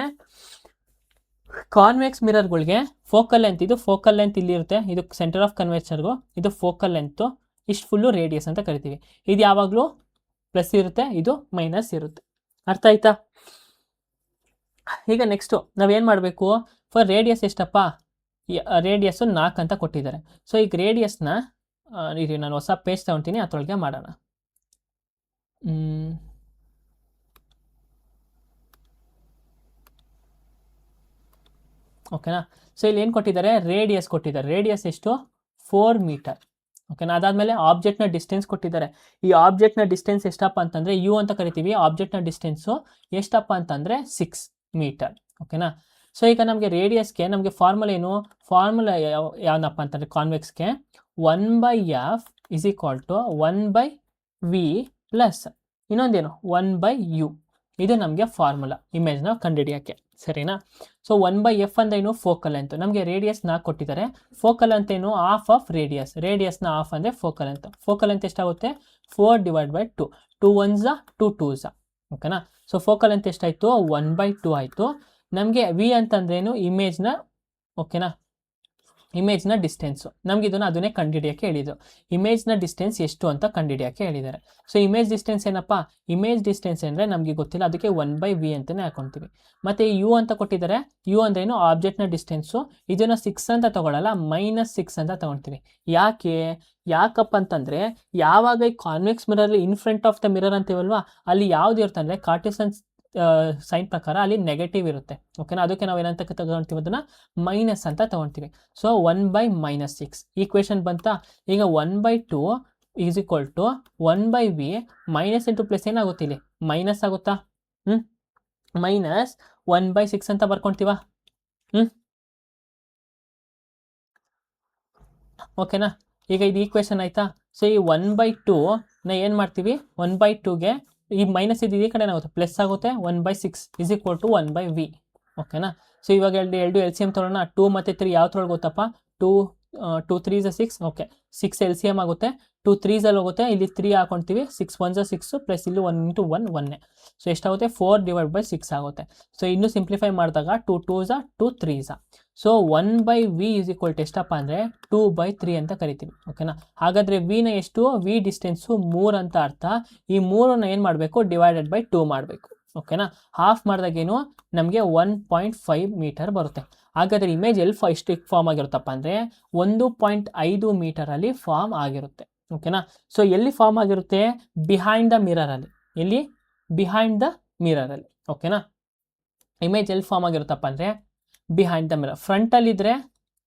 ಕಾನ್ವೆಕ್ಸ್ ಮಿರರ್ಗಳಿಗೆ ಫೋಕಲ್ ಲೆಂತ್, ಇದು ಫೋಕಲ್ ಲೆಂತ್ ಇಲ್ಲಿರುತ್ತೆ, ಇದು ಸೆಂಟರ್ ಆಫ್ ಕನ್ವೆರ್ಚರ್ಗೂ, ಇದು ಫೋಕಲ್ ಲೆಂತು, ಇಷ್ಟು ಫುಲ್ಲು ರೇಡಿಯಸ್ ಅಂತ ಕರಿತೀವಿ. ಇದು ಯಾವಾಗಲೂ ಪ್ಲಸ್ ಇರುತ್ತೆ, ಇದು ಮೈನಸ್ ಇರುತ್ತೆ. ಅರ್ಥ ಆಯ್ತಾ? ಈಗ ನೆಕ್ಸ್ಟು ನಾವೇನು ಮಾಡಬೇಕು, ಫಾರ್ ರೇಡಿಯಸ್ ಎಷ್ಟಪ್ಪ, ರೇಡಿಯಸ್ಸು 4 ಅಂತ ಕೊಟ್ಟಿದ್ದಾರೆ. ಸೊ ಈಗ ರೇಡಿಯಸ್ನ ಇದು ನಾನು ಹೊಸ ಪೇಜ್ ತಗೊತೀನಿ, ಅದರೊಳಗೆ ಮಾಡೋಣ. ಓಕೆನಾ? ಸೊ ಇಲ್ಲಿ ಏನು ಕೊಟ್ಟಿದ್ದಾರೆ, ರೇಡಿಯಸ್ ಕೊಟ್ಟಿದ್ದಾರೆ. ರೇಡಿಯಸ್ ಎಷ್ಟು, 4 ಮೀಟರ್. ಓಕೆನಾ? ಅದಾದಮೇಲೆ ಆಬ್ಜೆಕ್ಟ್ನ ಡಿಸ್ಟೆನ್ಸ್ ಕೊಟ್ಟಿದ್ದಾರೆ. ಈ ಆಬ್ಜೆಕ್ಟ್ನ ಡಿಸ್ಟೆನ್ಸ್ ಎಷ್ಟಪ್ಪ ಅಂತಂದರೆ, ಯು ಅಂತ ಕರಿತೀವಿ. ಆಬ್ಜೆಕ್ಟ್ನ ಡಿಸ್ಟೆನ್ಸು ಎಷ್ಟಪ್ಪ ಅಂತಂದರೆ 6 ಮೀಟರ್. ಓಕೆನಾ? ಸೊ ಈಗ ನಮಗೆ ರೇಡಿಯಸ್ಗೆ ನಮಗೆ ಫಾರ್ಮುಲಾ ಏನು, ಯಾವನಪ್ಪ ಅಂತಂದರೆ ಕಾನ್ವೆಕ್ಸ್ಗೆ 1/f is equal to 1/v plus ಇನ್ನೊಂದೇನು 1/u. ಇದು ನಮಗೆ ಫಾರ್ಮುಲಾ ಇಮೇಜ್ನ ಕಂಡುಹಿಡಿಯೋಕ್ಕೆ, ಸರಿನಾ? ಸೊ 1/f ಅಂದ್ರೆ ಏನು, ಫೋಕಲ್ ಲೆಂತ್. ನಮಗೆ ರೇಡಿಯಸ್ 4 ಕೊಟ್ಟಿದ್ದಾರೆ. ಫೋಕಲ್ ಅಂತ ಏನು, ಹಾಫ್ ಆಫ್ ರೇಡಿಯಸ್. ರೇಡಿಯಸ್ನ ಹಾಫ್ ಅಂದರೆ ಫೋಕಲ್ ಲೆಂತ್. ಫೋಕಲ್ ಲೆಂತ್ ಎಷ್ಟಾಗುತ್ತೆ, 4/2. 2 1s 2 2s. ಓಕೆನಾ? ಸೊ ಫೋಕಲ್ ಲೆಂತ್ ಎಷ್ಟಾಯಿತು, 1/2 ಆಯಿತು. ನಮಗೆ ವಿ ಅಂತಂದ್ರೇನು, ಇಮೇಜ್ನ, ಓಕೆನಾ, ಇಮೇಜ್ನ ಡಿಸ್ಟೆನ್ಸು. ನಮ್ಗೆ ಅದನ್ನೇ ಕಂಡುಹಿಡಿಯೋಕ್ಕೆ ಹೇಳಿದ್ರು. ಇಮೇಜ್ನ ಡಿಸ್ಟೆನ್ಸ್ ಎಷ್ಟು ಅಂತ ಕಂಡುಹಿಡಿಯೋಕ್ಕೆ ಹೇಳಿದ್ದಾರೆ. ಸೊ ಇಮೇಜ್ ಡಿಸ್ಟೆನ್ಸ್ ಏನಪ್ಪ, ಇಮೇಜ್ ಡಿಸ್ಟೆನ್ಸ್ ಅಂದರೆ ನಮಗೆ ಗೊತ್ತಿಲ್ಲ, ಅದಕ್ಕೆ 1/v ಅಂತಲೇ ಹಾಕೊಳ್ತೀವಿ. ಮತ್ತು ಯು ಅಂತ ಕೊಟ್ಟಿದ್ದಾರೆ. ಯು ಅಂದ್ರೇನು, ಆಬ್ಜೆಕ್ಟ್ನ ಡಿಸ್ಟೆನ್ಸು. ಇದನ್ನು 6 ಅಂತ ತೊಗೊಳ್ಳಲ್ಲ, -6 ಅಂತ ತೊಗೊಳ್ತೀವಿ. ಯಾಕಪ್ಪ ಅಂತಂದರೆ, ಯಾವಾಗ ಈ convex mirror in front of the mirror ಅಂತೀವಲ್ವಾ, ಅಲ್ಲಿ ಯಾವ್ದು ಇರುತ್ತೆ ಅಂದರೆ ಕಾರ್ಟಿಸನ್ ಸೈನ್ ಪ್ರಕಾರ ಅಲ್ಲಿ ನೆಗೆಟಿವ್ ಇರುತ್ತೆ. ಓಕೆನಾ? ಅದಕ್ಕೆ ನಾವು ಏನಂತ ತಗೊಳ್ತೀವಿ, ಅದನ್ನು ಮೈನಸ್ ಅಂತ ತಗೊಳ್ತೀವಿ. ಸೊ 1/-6 ಈಕ್ವೇಷನ್ ಬಂತಾ. ಈಗ 1/2 is equal to 1/v minus into plus ಏನಾಗುತ್ತೆ, ಇಲ್ಲಿ ಮೈನಸ್ ಆಗುತ್ತಾ, -1/6 ಅಂತ ಬರ್ಕೊಳ್ತೀವ. ಓಕೆನಾ? ಈಗ ಇದು ಈಕ್ವೇಷನ್ ಆಯಿತಾ. ಸೊ ಈ 1/2 ಏನು ಮಾಡ್ತೀವಿ, 1/2ಗೆ ಈ ಮೈನಸ್ ಇದು ಈ ಕಡೆ ಏನಾಗುತ್ತೆ, ಪ್ಲಸ್ ಆಗುತ್ತೆ. 1/6 ಇಸ್ ಈಕ್ವಲ್ ಟು 1/v. ಓಕೆನಾ? ಸೊ ಇವಾಗ ಎರಡು ಎಲ್ ಸಿ ಎಮ್ ತೊಗೊಳ್ಳೋಣ. 2 ಮತ್ತು 3 ಯಾವ ತೊಗೊಳಗೆ ಗೊತ್ತಪ್ಪ, 2 3s 6. Okay, 6 L C M ಆಗುತ್ತೆ. 2 3s ಹೋಗುತ್ತೆ, ಇಲ್ಲಿ 3 ಹಾಕೊಳ್ತೀವಿ. 6 1s 6 ಪ್ಲಸ್ ಇಲ್ಲಿ 1 × 1 1. ಸೊ ಎಷ್ಟಾಗುತ್ತೆ, 4/6 ಆಗುತ್ತೆ. ಸೊ ಇನ್ನೂ ಸಿಂಪ್ಲಿಫೈ ಮಾಡಿದಾಗ 2 2s 2 3s. So 1/v is equal to ಎಷ್ಟಪ್ಪ ಅಂದರೆ 2/3 ಅಂತ ಕರಿತೀವಿ. ಓಕೆನಾ? ಹಾಗಾದರೆ ವಿನ ಎಷ್ಟು, ವಿ ಡಿಸ್ಟೆನ್ಸು 3 ಅಂತ ಅರ್ಥ. ಈ 3ನ ಏನು ಮಾಡಬೇಕು, /2 ಮಾಡಬೇಕು. ಓಕೆನಾ? ಹಾಫ್ ಮಾಡಿದಾಗೇನು ನಮಗೆ 1.5 ಮೀಟರ್ ಬರುತ್ತೆ. ಹಾಗಾದರೆ ಇಮೇಜ್ ಎಷ್ಟು ಫಾರ್ಮ್ ಆಗಿರುತ್ತಪ್ಪ ಅಂದರೆ 1.5 ಮೀಟರಲ್ಲಿ ಫಾರ್ಮ್ ಆಗಿರುತ್ತೆ. ಓಕೆನಾ? ಸೊ ಎಲ್ಲಿ ಫಾರ್ಮ್ ಆಗಿರುತ್ತೆ, ಬಿಹೈಂಡ್ ದ ಮಿರರಲ್ಲಿ. ಎಲ್ಲಿ, ಬಿಹೈಂಡ್ ದ ಮಿರರಲ್ಲಿ. ಓಕೆನಾ? ಇಮೇಜ್ ಎಲ್ಲಿ ಫಾರ್ಮ್ ಆಗಿರುತ್ತಪ್ಪ ಅಂದರೆ ಬಿಹೈಂಡ್ ದ ಮಿರರ್. ಫ್ರಂಟಲ್ಲಿದ್ದರೆ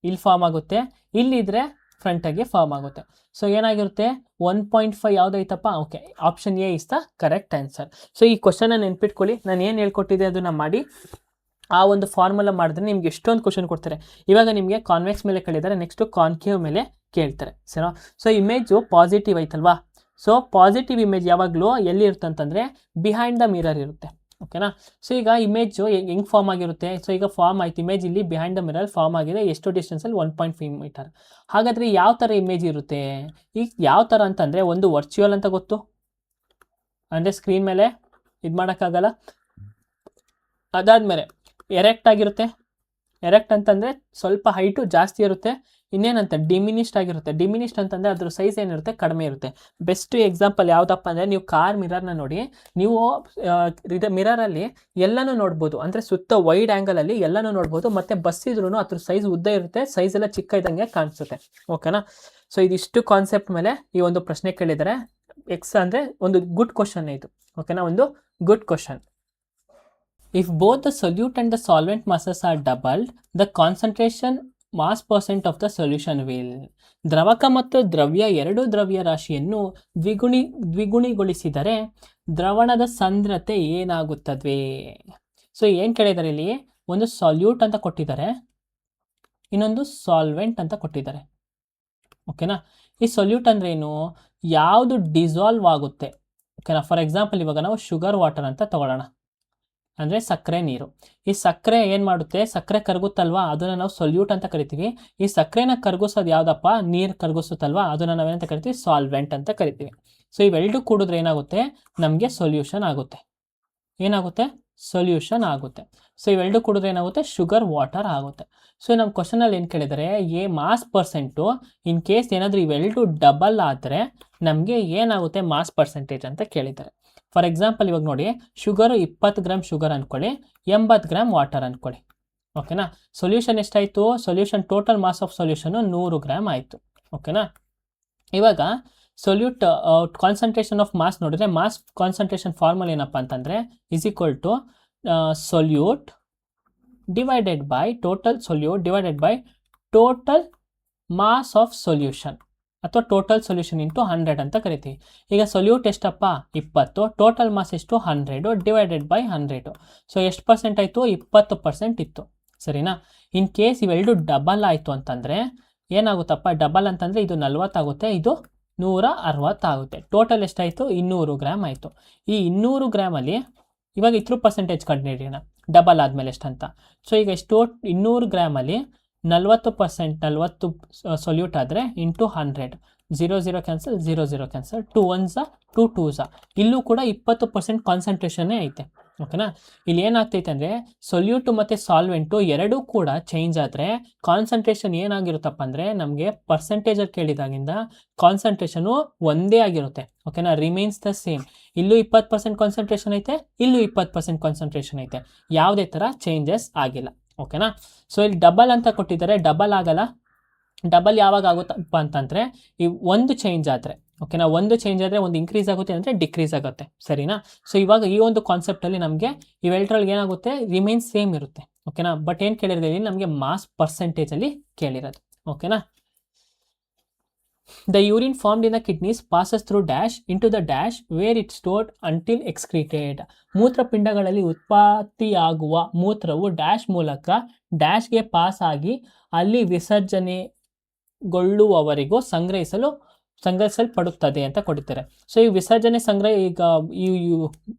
ಇಲ್ಲಿ ಫಾರ್ಮ್ ಆಗುತ್ತೆ, ಇಲ್ಲಿದ್ದರೆ ಫ್ರಂಟಾಗಿ ಫಾರ್ಮ್ ಆಗುತ್ತೆ. ಸೊ ಏನಾಗಿರುತ್ತೆ, 1.5 ಯಾವುದೈತಪ್ಪ. Okay, option a is the correct answer. So ಈ ಕ್ವಶನ್ನ ನೆನ್ಪಿಟ್ಕೊಳ್ಳಿ, ನಾನು ಏನು ಹೇಳ್ಕೊಟ್ಟಿದ್ದೆ ಅದನ್ನು ಮಾಡಿ ಆ ಒಂದು ಫಾರ್ಮುಲಾ ಮಾಡಿದ್ರೆ ನಿಮ್ಗೆ ಎಷ್ಟೊಂದು ಕ್ವಶನ್ ಕೊಡ್ತಾರೆ. ಇವಾಗ ನಿಮಗೆ ಕಾನ್ವೆಕ್ಸ್ ಮೇಲೆ ಕೇಳಿದ್ದಾರೆ, ನೆಕ್ಸ್ಟು ಕಾನ್ಕೇವ್ ಮೇಲೆ ಕೇಳ್ತಾರೆ, ಸರಿ. ಸೊ ಇಮೇಜು ಪಾಸಿಟಿವ್ ಐತಲ್ವಾ. ಸೊ ಪಾಸಿಟಿವ್ ಇಮೇಜ್ ಯಾವಾಗಲೂ ಎಲ್ಲಿ ಇರುತ್ತೆ ಅಂತಂದರೆ ಬಿಹೈಂಡ್ ದ ಮಿರರ್ ಇರುತ್ತೆ. ಓಕೆನಾ? ಸೊ ಈಗ ಇಮೇಜು ಹೆಂಗೆ ಫಾರ್ಮ್ ಆಗಿರುತ್ತೆ, ಸೊ ಈಗ ಫಾರ್ಮ್ ಆಯ್ತು ಇಮೇಜ್, ಇಲ್ಲಿ ಬಿಹೈಂಡ್ ದ ಮಿರರ್ ಫಾರ್ಮ್ ಆಗಿದೆ. ಎಷ್ಟು ಡಿಸ್ಟೆನ್ಸಲ್ಲಿ, 1.5 ಮೀಟರ್. ಹಾಗಾದರೆ ಯಾವ ಥರ ಇಮೇಜ್ ಇರುತ್ತೆ, ಈಗ ಯಾವ ಥರ ಅಂತಂದರೆ, ಒಂದು ವರ್ಚುವಲ್ ಅಂತ ಗೊತ್ತು, ಅಂದರೆ ಸ್ಕ್ರೀನ್ ಮೇಲೆ ಇದು ಮಾಡೋಕ್ಕಾಗಲ್ಲ. ಅದಾದಮೇಲೆ ಎರೆಕ್ಟ್ ಆಗಿರುತ್ತೆ, ಎರೆಕ್ಟ್ ಅಂತಂದರೆ ಸ್ವಲ್ಪ ಹೈಟು ಜಾಸ್ತಿ ಇರುತ್ತೆ. ಇನ್ನೇನಂತ ಡಿಮಿನಿಷ್ಡ್ ಆಗಿರುತ್ತೆ. ಡಿಮಿನಿಷ್ಡ್ ಅಂತಂದರೆ ಅದ್ರ ಸೈಜ್ ಏನಿರುತ್ತೆ ಕಡಿಮೆ ಇರುತ್ತೆ. ಬೆಸ್ಟ್ ಎಕ್ಸಾಂಪಲ್ ಯಾವುದಪ್ಪ ಅಂದರೆ ನೀವು ಕಾರ್ ಮಿರರ್ನ ನೋಡಿ, ನೀವು ಇದು ಮಿರರಲ್ಲಿ ಎಲ್ಲನೂ ನೋಡ್ಬೋದು, ಅಂದರೆ ಸುತ್ತ ವೈಡ್ ಆ್ಯಂಗಲಲ್ಲಿ ಎಲ್ಲನೂ ನೋಡ್ಬೋದು. ಮತ್ತು ಬಸ್ ಇದ್ರೂ ಅದ್ರ ಸೈಜ್ ಉದ್ದ ಇರುತ್ತೆ, ಸೈಜ್ ಎಲ್ಲ ಚಿಕ್ಕ ಇದ್ದಂಗೆ ಕಾಣಿಸುತ್ತೆ. ಓಕೆನಾ? ಸೊ ಇದಿಷ್ಟು ಕಾನ್ಸೆಪ್ಟ್ ಮೇಲೆ ಈ ಒಂದು ಪ್ರಶ್ನೆ ಕೇಳಿದರೆ ಅಂದರೆ ಒಂದು ಗುಡ್ ಕ್ವಶನ್ ಇದು. ಓಕೆನಾ? ಒಂದು good question. If both the solute and the solvent masses are doubled, the concentration mass percent of the solution will. ದ್ರವಕ ಮತ್ತು ದ್ರವ್ಯ ಎರಡೂ ದ್ರವ್ಯ ರಾಶಿಯನ್ನು ದ್ವಿಗುಣಿಗೊಳಿಸಿದರೆ ದ್ರವಣದ ಸಾಂದ್ರತೆ ಏನಾಗುತ್ತದೆ? ಸೊ ಏನು ಕೇಳಿದ್ದಾರೆ ಇಲ್ಲಿ, ಒಂದು ಸಾಲ್ಯೂಟ್ ಅಂತ ಕೊಟ್ಟಿದ್ದಾರೆ, ಇನ್ನೊಂದು ಸಾಲ್ವೆಂಟ್ ಅಂತ ಕೊಟ್ಟಿದ್ದಾರೆ. ಓಕೆನಾ? ಈ ಸಾಲ್ಯೂಟ್ ಅಂದರೆ ಏನು? ಯಾವುದು ಡಿಸಾಲ್ವ್ ಆಗುತ್ತೆ. ಓಕೆನಾ? ಫಾರ್ ಎಕ್ಸಾಂಪಲ್ ಇವಾಗ ನಾವು ಶುಗರ್ ವಾಟರ್ ಅಂತ ತಗೊಳ್ಳೋಣ, ಅಂದರೆ ಸಕ್ಕರೆ ನೀರು. ಈ ಸಕ್ಕರೆ ಏನು ಮಾಡುತ್ತೆ, ಸಕ್ಕರೆ ಕರಗುತ್ತಲ್ವಾ, ಅದನ್ನು ನಾವು ಸೊಲ್ಯೂಟ್ ಅಂತ ಕರಿತೀವಿ. ಈ ಸಕ್ಕರೆನ ಕರಗಿಸೋದು ಯಾವುದಪ್ಪ, ನೀರು ಕರಗಿಸುತ್ತಲ್ವಾ, ಅದನ್ನು ನಾವೇನಂತ ಕರಿತೀವಿ, ಸಾಲ್ವೆಂಟ್ ಅಂತ ಕರಿತೀವಿ. ಸೊ ಇವೆರಡು ಕೂಡಿದ್ರೆ ಏನಾಗುತ್ತೆ, ನಮಗೆ ಸೊಲ್ಯೂಷನ್ ಆಗುತ್ತೆ. ಏನಾಗುತ್ತೆ? ಸೊಲ್ಯೂಷನ್ ಆಗುತ್ತೆ. ಸೊ ಇವೆರಡು ಕೂಡಿದ್ರೆ ಏನಾಗುತ್ತೆ, ಶುಗರ್ ವಾಟರ್ ಆಗುತ್ತೆ. ಸೊ ನಮ್ಮ ಕ್ವಶನಲ್ಲಿ ಏನು ಕೇಳಿದರೆ, ಮಾಸ್ ಪರ್ಸೆಂಟು ಇನ್ ಕೇಸ್ ಏನಾದರೂ ಇವೆರಡು ಡಬಲ್ ಆದರೆ ನಮಗೆ ಏನಾಗುತ್ತೆ ಮಾಸ್ ಪರ್ಸೆಂಟೇಜ್ ಅಂತ ಕೇಳಿದ್ದಾರೆ. ಫಾರ್ ಎಕ್ಸಾಂಪಲ್ ಇವಾಗ ನೋಡಿ, ಶುಗರು 20 ಗ್ರಾಮ್ ಶುಗರ್ ಅಂದ್ಕೊಳ್ಳಿ, 80 ಗ್ರಾಮ್ ವಾಟರ್ ಅಂದ್ಕೊಳ್ಳಿ. ಓಕೆನಾ? ಸೊಲ್ಯೂಷನ್ ಎಷ್ಟಾಯಿತು? Solution total mass of solution 100 gram ಆಯಿತು. ಓಕೆನಾ? ಇವಾಗ ಸೊಲ್ಯೂಟ್ ಕಾನ್ಸಂಟ್ರೇಷನ್ ಆಫ್ ಮಾಸ್ ನೋಡಿದ್ರೆ, ಮಾಸ್ ಕಾನ್ಸಂಟ್ರೇಷನ್ ಫಾರ್ಮುಲಾ ಏನಪ್ಪ ಅಂತಂದರೆ is equal to solute divided by total solute divided by total mass of solution, ಅಥವಾ ಟೋಟಲ್ ಸೊಲ್ಯೂಷನ್ ಇಂಟು 100 ಅಂತ ಕರಿತೀವಿ. ಈಗ ಸೊಲ್ಯೂಟ್ ಎಷ್ಟಪ್ಪ? 20, ಟೋಟಲ್ ಮಾಸ್ ಎಷ್ಟು? 100 ಡಿವೈಡೆಡ್ ಬೈ 100. ಸೊ ಎಷ್ಟು ಪರ್ಸೆಂಟ್ ಆಯಿತು? 20% ಇತ್ತು. ಸರಿನಾ? ಇನ್ ಕೇಸ್ ಇವೆರಡು ಡಬಲ್ ಆಯಿತು ಅಂತಂದರೆ ಏನಾಗುತ್ತಪ್ಪ? ಡಬಲ್ ಅಂತಂದರೆ ಇದು 40 ಆಗುತ್ತೆ, ಇದು 160 ಆಗುತ್ತೆ. ಟೋಟಲ್ ಎಷ್ಟಾಯಿತು? 200 ಗ್ರಾಮ್ ಆಯಿತು. ಈ 200 ಗ್ರಾಮಲ್ಲಿ ಇವಾಗ ಇದ್ರ ಪರ್ಸೆಂಟೇಜ್ ಕಂಡುಹಿಡಿಯೋಣ, ಡಬಲ್ ಆದಮೇಲೆ ಎಷ್ಟಂತ. ಸೊ ಈಗ ಎಷ್ಟು? 200 ಗ್ರಾಮಲ್ಲಿ 40%, 40 ಸೊಲ್ಯೂಟ್ ಆದರೆ into 100, 0 cancel, 0 cancel, 2 1s 2 2s. ಇಲ್ಲೂ ಕೂಡ 20% ಕಾನ್ಸಂಟ್ರೇಷನ್ನೇ ಐತೆ. ಓಕೆನಾ? ಇಲ್ಲಿ ಏನಾಗ್ತೈತೆ ಅಂದರೆ ಸೊಲ್ಯೂಟು ಮತ್ತು ಸಾಲ್ವೆಂಟು ಎರಡೂ ಕೂಡ ಚೇಂಜ್ ಆದರೆ ಕಾನ್ಸಂಟ್ರೇಷನ್ ಏನಾಗಿರುತ್ತಪ್ಪ ಅಂದರೆ ನಮಗೆ ಪರ್ಸೆಂಟೇಜಲ್ಲಿ ಕೇಳಿದಾಗಿಂದ ಕಾನ್ಸಂಟ್ರೇಷನು ಒಂದೇ ಆಗಿರುತ್ತೆ. ಓಕೆನಾ? Remains the same. ಇಲ್ಲೂ 20% ಕಾನ್ಸಂಟ್ರೇಷನ್ ಐತೆ, ಇಲ್ಲೂ 20% ಕಾನ್ಸಂಟ್ರೇಷನ್ ಐತೆ, ಯಾವುದೇ ಥರ ಚೇಂಜಸ್ ಆಗಿಲ್ಲ. ಓಕೆನಾ? ಸೊ ಇಲ್ಲಿ ಡಬಲ್ ಅಂತ ಕೊಟ್ಟಿದ್ದಾರೆ, ಡಬಲ್ ಆಗಲ್ಲ. ಡಬಲ್ ಯಾವಾಗ ಆಗುತ್ತಪ್ಪ ಅಂತಂದರೆ ಈ ಒಂದು ಚೇಂಜ್ ಆದರೆ. ಓಕೆನಾ? ಒಂದು ಚೇಂಜ್ ಆದರೆ ಒಂದು ಇನ್ಕ್ರೀಸ್ ಆಗುತ್ತೆ ಅಂದರೆ ಡಿಕ್ರೀಸ್ ಆಗುತ್ತೆ. ಸರಿನಾ? ಸೊ ಇವಾಗ ಈ ಒಂದು ಕಾನ್ಸೆಪ್ಟಲ್ಲಿ ನಮಗೆ ಇವೆರಡರಲ್ಲಿ ಏನಾಗುತ್ತೆ, ರಿಮೈನ್ಸ್ ಸೇಮ್ ಇರುತ್ತೆ. ಓಕೆನಾ? ಬಟ್ ಏನು ಕೇಳಿರೋದು ನಮಗೆ ಮಾಸ್ ಪರ್ಸೆಂಟೇಜಲ್ಲಿ ಕೇಳಿರೋದು. ಓಕೆನಾ? The urine formed in the kidneys passes through dash into the dash where it stored until excreted. ಮೂತ್ರಪಿಂಡಗಳಲ್ಲಿ ಉತ್ಪತ್ತಿಯಾಗುವ ಮೂತ್ರವು ಡ್ಯಾಶ್ ಮೂಲಕ ಡ್ಯಾಶ್ಗೆ ಪಾಸ್ ಆಗಿ ಅಲ್ಲಿ ವಿಸರ್ಜನೆಗೊಳ್ಳುವವರೆಗೂ ಸಂಗ್ರಹಿಸಲ್ಪಡುತ್ತದೆ ಅಂತ ಕೊಡ್ತಾರೆ. ಸೊ ಈ ವಿಸರ್ಜನೆ ಈಗ ಈ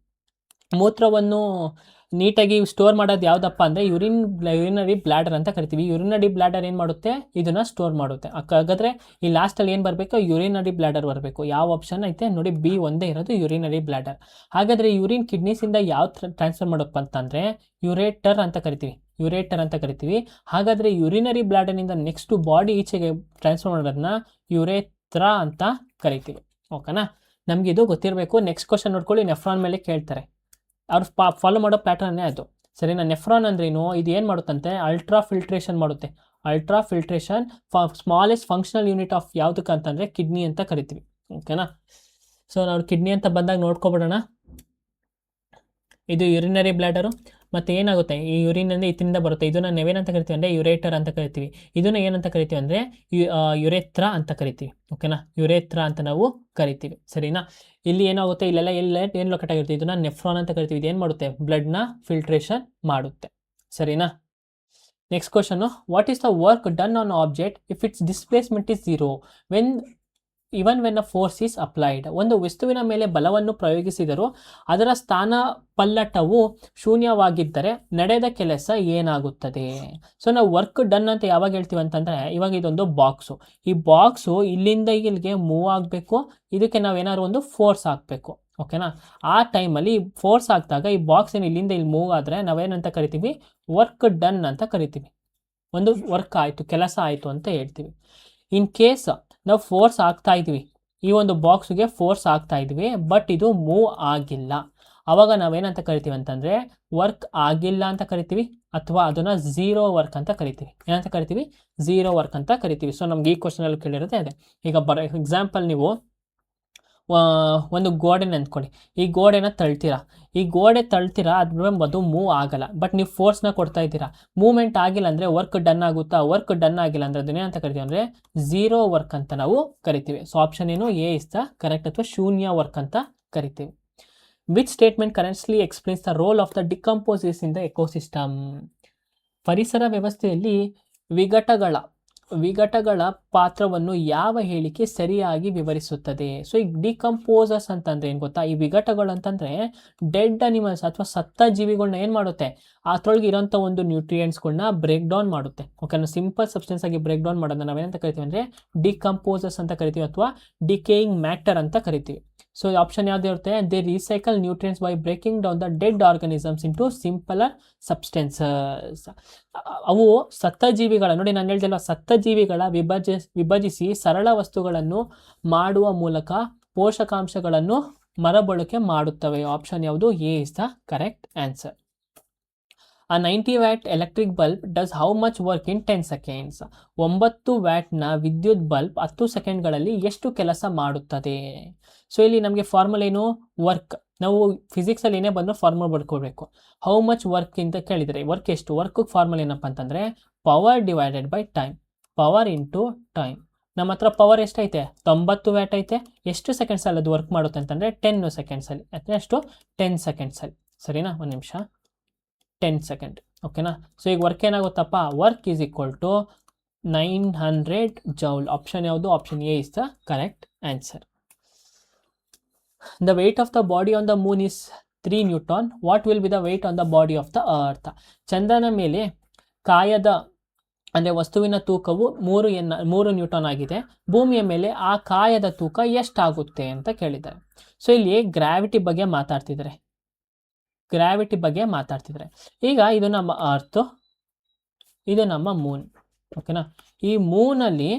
ಮೂತ್ರವನ್ನು ನೀಟಾಗಿ ಸ್ಟೋರ್ ಮಾಡೋದು ಯಾವುದಪ್ಪ ಅಂದರೆ ಯೂರಿನರಿ ಬ್ಲಾಡರ್ ಅಂತ ಕರಿತೀವಿ. ಯೂರಿನರಿ ಬ್ಲಾಡರ್ ಏನು ಮಾಡುತ್ತೆ, ಇದನ್ನು ಸ್ಟೋರ್ ಮಾಡುತ್ತೆ. ಹಾಗಾದರೆ ಈ ಲಾಸ್ಟಲ್ಲಿ ಏನು ಬರಬೇಕು, ಯೂರಿನರಿ ಬ್ಲಾಡರ್ ಬರಬೇಕು. ಯಾವ ಆಪ್ಷನ್ ಐತೆ ನೋಡಿ, ಬಿ ಒಂದೇ ಇರೋದು ಯೂರಿನರಿ ಬ್ಲಾಡರ್. ಹಾಗಾದರೆ ಯೂರಿನ್ ಕಿಡ್ನಿಸಿಂದ ಯಾವ ಟ್ರಾನ್ಸ್ಫರ್ ಮಾಡಪ್ಪ ಅಂತಂದರೆ ಯುರೇಟರ್ ಅಂತ ಕರಿತೀವಿ. ಹಾಗಾದರೆ ಯೂರಿನರಿ ಬ್ಲಾಡರ್ನಿಂದ ನೆಕ್ಸ್ಟ್ ಬಾಡಿ ಈಚೆಗೆ ಟ್ರಾನ್ಸ್ಫರ್ ಮಾಡೋದನ್ನ ಯುರೇತ್ರಾ ಅಂತ ಕರಿತೀವಿ. ಓಕೆನಾ? ನಮಗೆ ಇದು ಗೊತ್ತಿರಬೇಕು. ನೆಕ್ಸ್ಟ್ ಕ್ವಶನ್ ನೋಡ್ಕೊಳ್ಳಿ, ನೆಫ್ರಾನ್ ಮೇಲೆ ಕೇಳ್ತಾರೆ. ಅವ್ರು ಫಾಲೋ ಮಾಡೋ ಪ್ಯಾಟರ್ನೇ ಅದು. ಸರಿನಾ? ನೆಫ್ರಾನ್ ಅಂದ್ರೇನು, ಇದು ಏನು ಮಾಡುತ್ತಂತೆ, ಅಲ್ಟ್ರಾ ಫಿಲ್ಟ್ರೇಷನ್ ಮಾಡುತ್ತೆ. Ultra filtration smallest functional unit of ಯಾವುದಕ್ಕೆ ಅಂತಂದರೆ ಕಿಡ್ನಿ ಅಂತ ಕರಿತೀವಿ. ಓಕೆನಾ? ಸೊ ನಾವು ಕಿಡ್ನಿ ಅಂತ ಬಂದಾಗ ನೋಡ್ಕೊಬಿಡೋಣ. ಇದು ಯೂರಿನರಿ ಬ್ಲಾಡರು. ಮತ್ತು ಏನಾಗುತ್ತೆ, ಈ ಯೂರಿನ್ ಅಂದರೆ ಇದರಿಂದ ಬರುತ್ತೆ. ಇದನ್ನು ನಾವೇನಂತ ಕರಿತೀವಿ ಅಂದರೆ ಯುರೇಟರ್ ಅಂತ ಕರಿತೀವಿ. ಇದನ್ನು ಏನಂತ ಕರಿತೀವಿ ಅಂದರೆ ಯುರೇತ್ರಾ ಅಂತ ಕರಿತೀವಿ. ಓಕೆನಾ? ಯುರೇತ್ರಾ ಅಂತ ನಾವು ಕರಿತೀವಿ. ಸರಿನಾ? ಇಲ್ಲಿ ಏನಾಗುತ್ತೆ, ಇಲ್ಲೆಲ್ಲ ಏನು ಲೊಕೇಟ್ ಆಗಿರುತ್ತೆ, ಇದನ್ನು ನೆಫ್ರಾನ್ ಅಂತ ಕರಿತೀವಿ. ಇದು ಏನು ಮಾಡುತ್ತೆ, ಬ್ಲಡ್ನ ಫಿಲ್ಟ್ರೇಷನ್ ಮಾಡುತ್ತೆ. ಸರಿನಾ? Next question, what is the work done on object if it's displacement is 0 even when a force is applied. ಒಂದು ವಸ್ತುವಿನ ಮೇಲೆ ಬಲವನ್ನು ಪ್ರಯೋಗಿಸಿದರೂ ಅದರ ಸ್ಥಾನ ಪಲ್ಲಟವು ಶೂನ್ಯವಾಗಿದ್ದರೆ ನಡೆದ ಕೆಲಸ ಏನಾಗುತ್ತದೆ? ಸೊ ನಾವು ವರ್ಕ್ ಡನ್ ಅಂತ ಯಾವಾಗ ಹೇಳ್ತೀವಿ ಅಂತಂದರೆ, ಇವಾಗ ಇದೊಂದು ಬಾಕ್ಸು. ಈ ಬಾಕ್ಸು ಇಲ್ಲಿಂದ ಇಲ್ಲಿಗೆ ಮೂವ್ ಆಗಬೇಕು. ಇದಕ್ಕೆ ನಾವೇನಾದ್ರು ಒಂದು ಫೋರ್ಸ್ ಹಾಕಬೇಕು. ಓಕೆನಾ? ಆ ಟೈಮಲ್ಲಿ ಫೋರ್ಸ್ ಹಾಕಿದಾಗ ಈ ಬಾಕ್ಸ್ ಏನು ಇಲ್ಲಿಂದ ಇಲ್ಲಿ ಮೂವ್ ಆದರೆ ನಾವೇನಂತ ಕರಿತೀವಿ, ವರ್ಕ್ ಡನ್ ಅಂತ ಕರಿತೀವಿ. ಒಂದು ವರ್ಕ್ ಆಯಿತು, ಕೆಲಸ ಆಯಿತು ಅಂತ ಹೇಳ್ತೀವಿ. ಇನ್ ಕೇಸ್ ನಾವು ಫೋರ್ಸ್ ಆಗ್ತಾ ಇದ್ವಿ, ಈ ಒಂದು ಬಾಕ್ಸ್ಗೆ ಫೋರ್ಸ್ ಆಗ್ತಾ ಇದ್ವಿ, ಬಟ್ ಇದು ಮೂವ್ ಆಗಿಲ್ಲ, ಆವಾಗ ನಾವೇನಂತ ಕರಿತೀವಿ ಅಂತಂದರೆ ವರ್ಕ್ ಆಗಿಲ್ಲ ಅಂತ ಕರಿತೀವಿ, ಅಥವಾ ಅದನ್ನು ಝೀರೋ ವರ್ಕ್ ಅಂತ ಕರಿತೀವಿ. ಏನಂತ ಕರಿತೀವಿ? ಝೀರೋ ವರ್ಕ್ ಅಂತ ಕರಿತೀವಿ. ಸೊ ನಮ್ಗೆ ಈ ಕ್ವಶನಲ್ಲಿ ಕೇಳಿರುತ್ತೆ ಅದೇ. ಈಗ ಎಕ್ಸಾಂಪಲ್, ನೀವು ಒಂದು ಗೋಡೆನ ಅಂದ್ಕೊಳ್ಳಿ, ಈ ಗೋಡೆನ ತಳ್ತೀರಾ, ಈ ಗೋಡೆ ತಳ್ತೀರಾ, ಅದು ಮೂವ್ ಆಗಲ್ಲ, ಬಟ್ ನೀವು ಫೋರ್ಸ್ನ ಕೊಡ್ತಾ ಇದ್ದೀರಾ, ಮೂವ್ಮೆಂಟ್ ಆಗಿಲ್ಲ ಅಂದರೆ ವರ್ಕ್ ಡನ್ ಆಗುತ್ತಾ? ವರ್ಕ್ ಡನ್ ಆಗಿಲ್ಲ ಅಂದರೆ ಅದನ್ನೇನಂತ ಕರಿತೀವಿ ಅಂದರೆ ಝೀರೋ ವರ್ಕ್ ಅಂತ ನಾವು ಕರಿತೀವಿ. ಸೊ ಆಪ್ಷನ್ ಏನು? ಎ ಇಸ್ ದ ಕರೆಕ್ಟ್, ಅಥವಾ ಶೂನ್ಯ ವರ್ಕ್ ಅಂತ ಕರಿತೀವಿ. Which statement correctly explains the role of the decomposers in the ecosystem? ಪರಿಸರ ವ್ಯವಸ್ಥೆಯಲ್ಲಿ ವಿಘಟಗಳ ಪಾತ್ರವನ್ನು ಯಾವ ಹೇಳಿಕೆ ಸರಿಯಾಗಿ ವಿವರಿಸುತ್ತದೆ? ಸೊ ಈ ಡಿಕಂಪೋಸರ್ಸ್ ಅಂತಂದ್ರೆ ಏನು ಗೊತ್ತಾ? ಈ ವಿಘಟಗಳು ಅಂತಂದ್ರೆ ಡೆಡ್ ಅನಿಮಲ್ಸ್ ಅಥವಾ ಸತ್ತ ಜೀವಿಗಳನ್ನ ಏನು ಮಾಡುತ್ತೆ, ಅದ್ರೊಳಗೆ ಇರೋಂಥ ಒಂದು ನ್ಯೂಟ್ರಿಯೆಂಟ್ಸ್ಗಳನ್ನ ಬ್ರೇಕ್ ಡೌನ್ ಮಾಡುತ್ತೆ. ಓಕೆ, ಸಿಂಪಲ್ ಸಬ್ಸ್ಟೆನ್ಸ್ ಆಗಿ ಬ್ರೇಕ್ ಡೌನ್ ಮಾಡೋದನ್ನ ನಾವೇನಂತ ಕರಿತೀವಿ ಅಂದರೆ ಡಿಕಂಪೋಸರ್ಸ್ ಅಂತ ಕರಿತೀವಿ, ಅಥವಾ ಡಿಕೇಯಿಂಗ್ ಮ್ಯಾಟರ್ ಅಂತ ಕರಿತೀವಿ. ಸೊ ಆಪ್ಷನ್ ಯಾವ್ದು ಇರುತ್ತೆ? They recycle nutrients by breaking down the dead organisms into simpler substances. ಅವು ಸತ್ತ ಜೀವಿಗಳ, ನೋಡಿ ನಾನು ಹೇಳ್ತಿಲ್ಲ, ಸತ್ತ ಜೀವಿಗಳ ವಿಭಜಿಸಿ ಸರಳ ವಸ್ತುಗಳನ್ನು ಮಾಡುವ ಮೂಲಕ ಪೋಷಕಾಂಶಗಳನ್ನು ಮರುಬಳಕೆ ಮಾಡುತ್ತವೆ. ಆಪ್ಷನ್ ಯಾವುದು? A is the correct answer. A 90 watt electric bulb does how much work in 10 seconds? 9 ವ್ಯಾಟ್ನ ವಿದ್ಯುತ್ ಬಲ್ಬ್ 10 ಸೆಕೆಂಡ್ಗಳಲ್ಲಿ ಎಷ್ಟು ಕೆಲಸ ಮಾಡುತ್ತದೆ? ಸೊ ಇಲ್ಲಿ ನಮಗೆ ಫಾರ್ಮುಲಾ ಏನು? ವರ್ಕ್. ನಾವು ಫಿಸಿಕ್ಸಲ್ಲಿ ಏನೇ ಬಂದರೂ ಫಾರ್ಮುಲಾ ಬರ್ಕೋಬೇಕು. ಹೌ ಮಚ್ ವರ್ಕ್ ಅಂತ ಕೇಳಿದರೆ ವರ್ಕ್ ಎಷ್ಟು? ವರ್ಕ್ ಫಾರ್ಮುಲಾ ಏನಪ್ಪ ಅಂತಂದರೆ power divided by time, power into time. ನಮ್ಮ ಹತ್ರ ಪವರ್ ಎಷ್ಟೈತೆ? 90 ವ್ಯಾಟ್ ಐತೆ. ಎಷ್ಟು ಸೆಕೆಂಡ್ಸಲ್ಲಿ ಅದು ವರ್ಕ್ ಮಾಡುತ್ತೆ ಅಂತಂದರೆ 10 ಸೆಕೆಂಡ್ಸಲ್ಲಿ. ಅಥವಾ ಎಷ್ಟು? 10 ಸೆಕೆಂಡ್ಸಲ್ಲಿ. ಸರಿನಾ? ಒಂದು ನಿಮಿಷ, 10 ಸೆಕೆಂಡ್. ಓಕೆನಾ? ಸೊ ಈಗ ವರ್ಕ್ ಏನಾಗುತ್ತಪ್ಪ? Work is equal to 900 joule. Option ಯಾವುದು? Option a is the correct answer. The weight of the body on the moon is 3 newton. What will be the weight on the body of the earth? ಚಂದ್ರನ ಮೇಲೆ ಕಾಯದ ಅಂದರೆ ವಸ್ತುವಿನ ತೂಕವು 3 Newton ಆಗಿದೆ. ಭೂಮಿಯ ಮೇಲೆ ಆ ಕಾಯದ ತೂಕ ಎಷ್ಟಾಗುತ್ತೆ ಅಂತ ಕೇಳಿದ್ದಾರೆ. ಸೊ ಇಲ್ಲಿ ಗ್ರಾವಿಟಿ ಬಗ್ಗೆ ಮಾತಾಡ್ತಿದ್ದಾರೆ, ಈಗ ಇದು ನಮ್ಮ ಅರ್ತ್, ಇದು ನಮ್ಮ ಮೂನ್. ಓಕೆನಾ? ಈ ಮೂನಲ್ಲಿ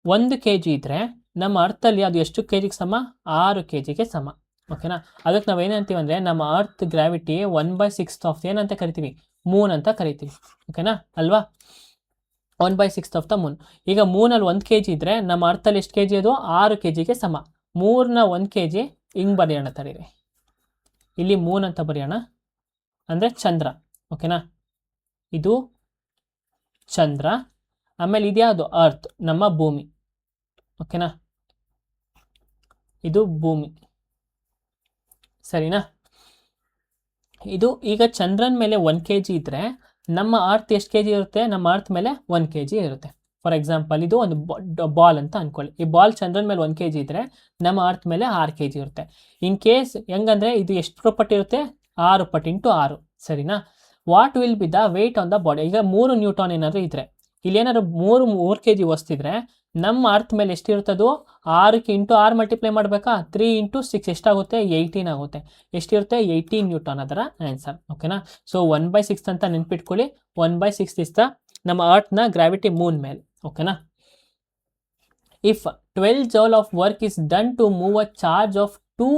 1 kg ಇದ್ದರೆ ನಮ್ಮ ಅರ್ಥಲ್ಲಿ ಅದು ಎಷ್ಟು kgಗೆ ಸಮ? 6 kgಗೆ ಸಮ. ಓಕೆನಾ? ಅದಕ್ಕೆ ನಾವು ಏನಂತೀವಿ ಅಂದರೆ ನಮ್ಮ ಅರ್ತ್ ಗ್ರಾವಿಟಿ 1/6 ಆಫ್ ಏನಂತ ಕರಿತೀವಿ? ಮೂನ್ ಅಂತ ಕರಿತೀವಿ. ಓಕೆನಾ? ಅಲ್ವಾ? 1/6 ಆಫ್ ದ ಮೂನ್. ಈಗ ಮೂನಲ್ಲಿ 1 kg ಇದ್ದರೆ ನಮ್ಮ ಅರ್ಥಲ್ಲಿ ಎಷ್ಟು kg? ಅದು 6 kgಗೆ ಸಮ. 3ನ 1 kg ಹಿಂಗೆ ಬರೆಯೋಣ, ತಡೀರಿ, ಇಲ್ಲಿ ಮೂನ್ ಅಂತ ಬರೆಯೋಣ, ಅಂದರೆ ಚಂದ್ರ. ಓಕೆನಾ? ಇದು ಚಂದ್ರ, ಆಮೇಲೆ ಇದ್ಯಾವುದು? ಅರ್ತ್, ನಮ್ಮ ಭೂಮಿ. ಓಕೆನಾ? ಇದು ಭೂಮಿ, ಸರಿನಾ? ಇದು ಈಗ ಚಂದ್ರನ ಮೇಲೆ 1 kg ಇದ್ದರೆ ನಮ್ಮ ಅರ್ತ್ ಎಷ್ಟು kg ಇರುತ್ತೆ? ನಮ್ಮ ಅರ್ತ್ ಮೇಲೆ 1 kg ಇರುತ್ತೆ. ಫಾರ್ ಎಕ್ಸಾಂಪಲ್, ಇದು ಒಂದು ಬಾಲ್ ಅಂತ ಅಂದ್ಕೊಳ್ಳಿ. ಈ ಬಾಲ್ ಚಂದ್ರನ ಮೇಲೆ 1 kg ಇದ್ದರೆ ನಮ್ಮ ಅರ್ತ್ ಮೇಲೆ 6 kg ಇರುತ್ತೆ. ಇನ್ ಕೇಸ್ ಹೆಂಗಂದರೆ ಇದು ಎಷ್ಟು ಪಟ್ಟು ಇರುತ್ತೆ? 6 ಪಟ್ಟು ಇಂಟು 6. ಸರಿನಾ? What will be the weight on the body? ಈಗ 3 ನ್ಯೂಟನ್ ಏನಾದರೂ ಇದ್ದರೆ, ಇಲ್ಲೇನಾದ್ರು 3 kg ವಸ್ತಿದ್ರೆ ನಮ್ಮ ಅರ್ತ್ ಮೇಲೆ ಎಷ್ಟಿರುತ್ತದು? 6 ಇಂಟು 6 ಮಲ್ಟಿಪ್ಲೈ ಮಾಡಬೇಕಾ? 3 ಇಂಟು 6 ಎಷ್ಟಾಗುತ್ತೆ? 18 ಆಗುತ್ತೆ. ಎಷ್ಟಿರುತ್ತೆ? 18 ನ್ಯೂಟನ್ ಅದರ ಆನ್ಸರ್. ಓಕೆನಾ? ಸೊ 1/6 ಅಂತ ನೆನ್ಪಿಟ್ಕೊಳ್ಳಿ. 1/6 ಇಸ್ ದ ನಮ್ಮ ಅರ್ತ್ನ ಗ್ರಾವಿಟಿ ಮೂನ್ ಮೇಲೆ. ಓಕೆನಾ? If 12 joule of work is done to move a charge of 2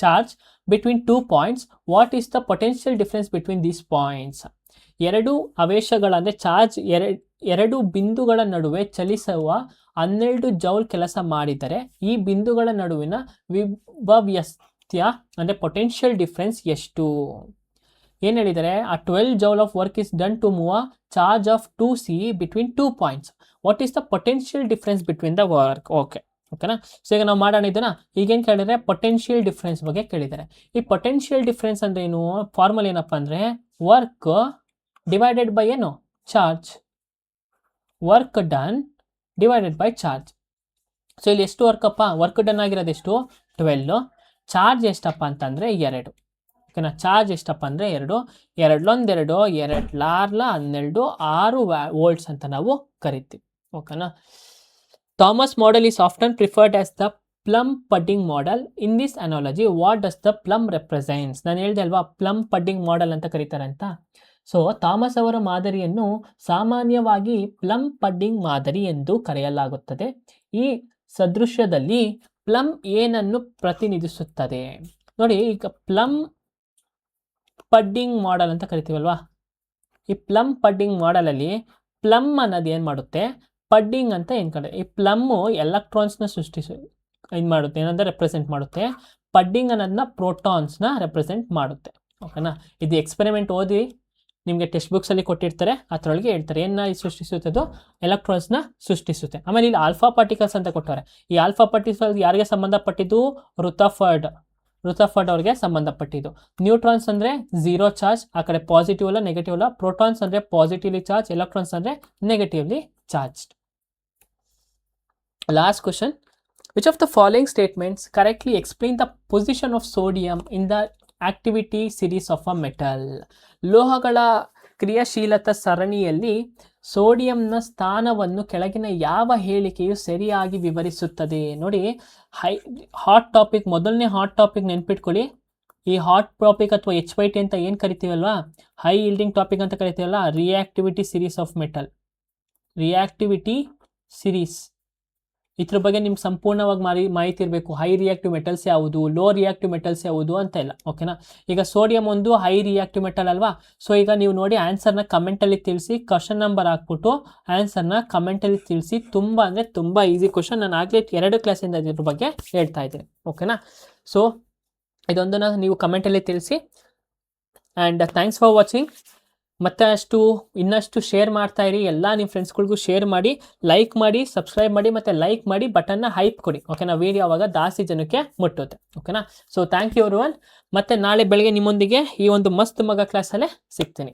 charge between 2 points, what is the potential difference between these points? 2 ಆವೇಶಗಳ ಅಂದರೆ ಚಾರ್ಜ್ 2 ಬಿಂದುಗಳ ನಡುವೆ ಚಲಿಸುವ 12 ಜೌಲ್ ಕೆಲಸ ಮಾಡಿದರೆ ಈ ಬಿಂದುಗಳ ನಡುವಿನ ವಿಭವ್ಯತ್ಯ ಅಂದರೆ ಪೊಟೆನ್ಷಿಯಲ್ ಡಿಫ್ರೆನ್ಸ್ ಎಷ್ಟು? ಏನು ಹೇಳಿದ್ದಾರೆ? ಆ 12 joule of work is done to move a charge of 2c between 2 points. What is the potential difference between the work? ಓಕೆನಾ? ಸೊ ಈಗ ನಾವು ಮಾಡೋಣ ಇದನ್ನ. ಈಗೇನು ಕೇಳಿದರೆ? ಪೊಟೆನ್ಷಿಯಲ್ ಡಿಫ್ರೆನ್ಸ್ ಬಗ್ಗೆ ಕೇಳಿದ್ದಾರೆ. ಈ ಪೊಟೆನ್ಷಿಯಲ್ ಡಿಫ್ರೆನ್ಸ್ ಅಂದರೆ ಏನು? ಫಾರ್ಮುಲಾ ಏನಪ್ಪ ಅಂದರೆ ವರ್ಕ್ ಡಿವೈಡೆಡ್ ಬೈ ಏನು? Charge. Work done divided by charge. So ಇಲ್ಲಿ ಎಷ್ಟು ವರ್ಕಪ್ಪ? ವರ್ಕ್ ಡನ್ ಆಗಿರೋದು ಎಷ್ಟು? 12. ಚಾರ್ಜ್ ಎಷ್ಟಪ್ಪ ಅಂತಂದರೆ 2. ಓಕೆನಾ? ಚಾರ್ಜ್ ಎಷ್ಟಪ್ಪ ಅಂದರೆ 2. 2 2 12 6 ವೋಲ್ಟ್ಸ್ ಅಂತ ನಾವು ಕರಿತೀವಿ. ಓಕೆನಾ? Thomas model is often preferred as the plum pudding model. In this analogy what does the plum represents? ನಾನು ಹೇಳ್ದೆ ಅಲ್ವಾ ಪ್ಲಮ್ ಪಡ್ಡಿಂಗ್ ಮಾಡೆಲ್ ಅಂತ ಕರೀತಾರೆ ಅಂತ. ಸೊ ಥಾಮಸ್ ಅವರ ಮಾದರಿಯನ್ನು ಸಾಮಾನ್ಯವಾಗಿ ಪ್ಲಮ್ ಪಡ್ಡಿಂಗ್ ಮಾದರಿ ಎಂದು ಕರೆಯಲಾಗುತ್ತದೆ. ಈ ಸದೃಶ್ಯದಲ್ಲಿ ಪ್ಲಮ್ ಏನನ್ನು ಪ್ರತಿನಿಧಿಸುತ್ತದೆ? ನೋಡಿ, ಈಗ ಪ್ಲಮ್ ಪಡ್ಡಿಂಗ್ ಮಾಡೆಲ್ ಅಂತ ಕರಿತೀವಲ್ವಾ, ಈ ಪ್ಲಮ್ ಪಡ್ಡಿಂಗ್ ಮಾಡೆಲಲ್ಲಿ ಪ್ಲಮ್ ಅನ್ನೋದು ಏನು ಮಾಡುತ್ತೆ, ಪಡ್ಡಿಂಗ್ ಅಂತ ಏನು ಕಡೆ, ಈ ಪ್ಲಮ್ಮು ಎಲೆಕ್ಟ್ರಾನ್ಸ್ನ ಇದು ಮಾಡುತ್ತೆ, ಏನಂದರೆ ರೆಪ್ರೆಸೆಂಟ್ ಮಾಡುತ್ತೆ. ಪಡ್ಡಿಂಗ್ ಅನ್ನೋದನ್ನ ಪ್ರೋಟಾನ್ಸ್ನ ರೆಪ್ರೆಸೆಂಟ್ ಮಾಡುತ್ತೆ. ಓಕೆನಾ? ಇದು ಎಕ್ಸ್ಪೆರಿಮೆಂಟ್ ಓದಿ ನಿಮಗೆ ಟೆಕ್ಸ್ಟ್ ಬುಕ್ಸಲ್ಲಿ ಕೊಟ್ಟಿರ್ತಾರೆ, ಅದರೊಳಗೆ ಹೇಳ್ತಾರೆ ಏನ ಸೃಷ್ಟಿಸುತ್ತದೋ ಎಲೆಕ್ಟ್ರಾನ್ಸ್ನ ಸೃಷ್ಟಿಸುತ್ತೆ. ಆಮೇಲೆ ಇಲ್ಲಿ ಆಲ್ಫಾ ಪಾರ್ಟಿಕಲ್ಸ್ ಅಂತ ಕೊಟ್ಟವ್ರೆ. ಈ ಆಲ್ಫಾ ಪಾರ್ಟಿಕಲ್ಸ್ ಯಾರಿಗೆ ಸಂಬಂಧಪಟ್ಟಿದ್ದು? ರುಥರ್ಫರ್ಡ್ ಅವ್ರಿಗೆ ಸಂಬಂಧಪಟ್ಟಿದ್ದು. ನ್ಯೂಟ್ರಾನ್ಸ್ ಅಂದರೆ ಝೀರೋ ಚಾರ್ಜ್, ಆ ಕಡೆ ಪಾಸಿಟಿವ್ ಅಲ್ಲ ನೆಗೆಟಿವ್ ಅಲ್ಲ. ಪ್ರೋಟಾನ್ಸ್ ಅಂದರೆ ಪಾಸಿಟಿವ್ಲಿ ಚಾರ್ಜ್, ಎಲೆಕ್ಟ್ರಾನ್ಸ್ ಅಂದರೆ negatively charged. Last question, which of the following statements correctly explain the position of sodium in the activity series of a metal? ಲೋಹಗಳ ಕ್ರಿಯಾಶೀಲತಾ ಸರಣಿಯಲ್ಲಿ ಸೋಡಿಯಂನ ಸ್ಥಾನವನ್ನು ಕೆಳಗಿನ ಯಾವ ಹೇಳಿಕೆಯು ಸರಿಯಾಗಿ ವಿವರಿಸುತ್ತದೆ? ನೋಡಿ, ಹಾಟ್ ಟಾಪಿಕ್, ಮೊದಲನೇ ಹಾಟ್ ಟಾಪಿಕ್ ನೆನ್ಪಿಟ್ಕೊಳ್ಳಿ. ಈ ಹಾಟ್ ಟಾಪಿಕ್ ಅಥವಾ HYT ಅಂತ ಏನು ಕರಿತೀವಲ್ವಾ, ಹೈ ಈಲ್ಡಿಂಗ್ ಟಾಪಿಕ್ ಅಂತ ಕರಿತೀವಲ್ಲ, reactivity series of metal, reactivity series. ಇದ್ರ ಬಗ್ಗೆ ನಿಮ್ಗೆ ಸಂಪೂರ್ಣವಾಗಿ ಮಾಹಿತಿ ಇರಬೇಕು. ಹೈ ರಿಯಾಕ್ಟಿವ್ ಮೆಟಲ್ಸ್ ಯಾವುದು, ಲೋ ರಿಯಾಕ್ಟಿವ್ ಮೆಟಲ್ಸ್ ಯಾವುದು ಅಂತ ಇಲ್ಲ. ಓಕೆನಾ? ಈಗ ಸೋಡಿಯಂ ಒಂದು ಹೈ ರಿಯಾಕ್ಟಿವ್ ಮೆಟಲ್ ಅಲ್ವಾ. ಸೊ ಈಗ ನೀವು ನೋಡಿ ಆನ್ಸರ್ನ ಕಮೆಂಟಲ್ಲಿ ತಿಳಿಸಿ, ಕ್ವಶನ್ ನಂಬರ್ ಹಾಕ್ಬಿಟ್ಟು ಆನ್ಸರ್ನ ಕಮೆಂಟಲ್ಲಿ ತಿಳಿಸಿ. ತುಂಬ ಅಂದರೆ ತುಂಬ ಈಸಿ ಕ್ವಶನ್. ನಾನು ಆಗಲೇ 2 ಕ್ಲಾಸಿಂದ ಇದ್ರ ಬಗ್ಗೆ ಹೇಳ್ತಾ ಇದ್ದೀನಿ. ಓಕೆನಾ? ಸೊ ಇದೊಂದನ್ನು ನೀವು ಕಮೆಂಟಲ್ಲಿ ತಿಳಿಸಿ. And thanks for watching. ಮತ್ತು ಇನ್ನಷ್ಟು ಶೇರ್ ಮಾಡ್ತಾ ಇರಿ, ಎಲ್ಲ ನಿಮ್ಮ ಫ್ರೆಂಡ್ಸ್ಗಳಿಗೂ ಶೇರ್ ಮಾಡಿ, ಲೈಕ್ ಮಾಡಿ, ಸಬ್ಸ್ಕ್ರೈಬ್ ಮಾಡಿ, ಮತ್ತು ಲೈಕ್ ಮಾಡಿ, ಬಟನ್ನ ಹೈಪ್ ಕೊಡಿ. ಓಕೆನಾ? ವೀಡಿಯೋ ಆವಾಗ ಜಾಸ್ತಿ ಜನಕ್ಕೆ ಮುಟ್ಟುತ್ತೆ. ಓಕೆನಾ? So thank you everyone. ಮತ್ತು ನಾಳೆ ಬೆಳಗ್ಗೆ ನಿಮ್ಮೊಂದಿಗೆ ಈ ಒಂದು ಮಸ್ತ್ ಮಗ ಕ್ಲಾಸಲ್ಲೇ ಸಿಗ್ತೀನಿ.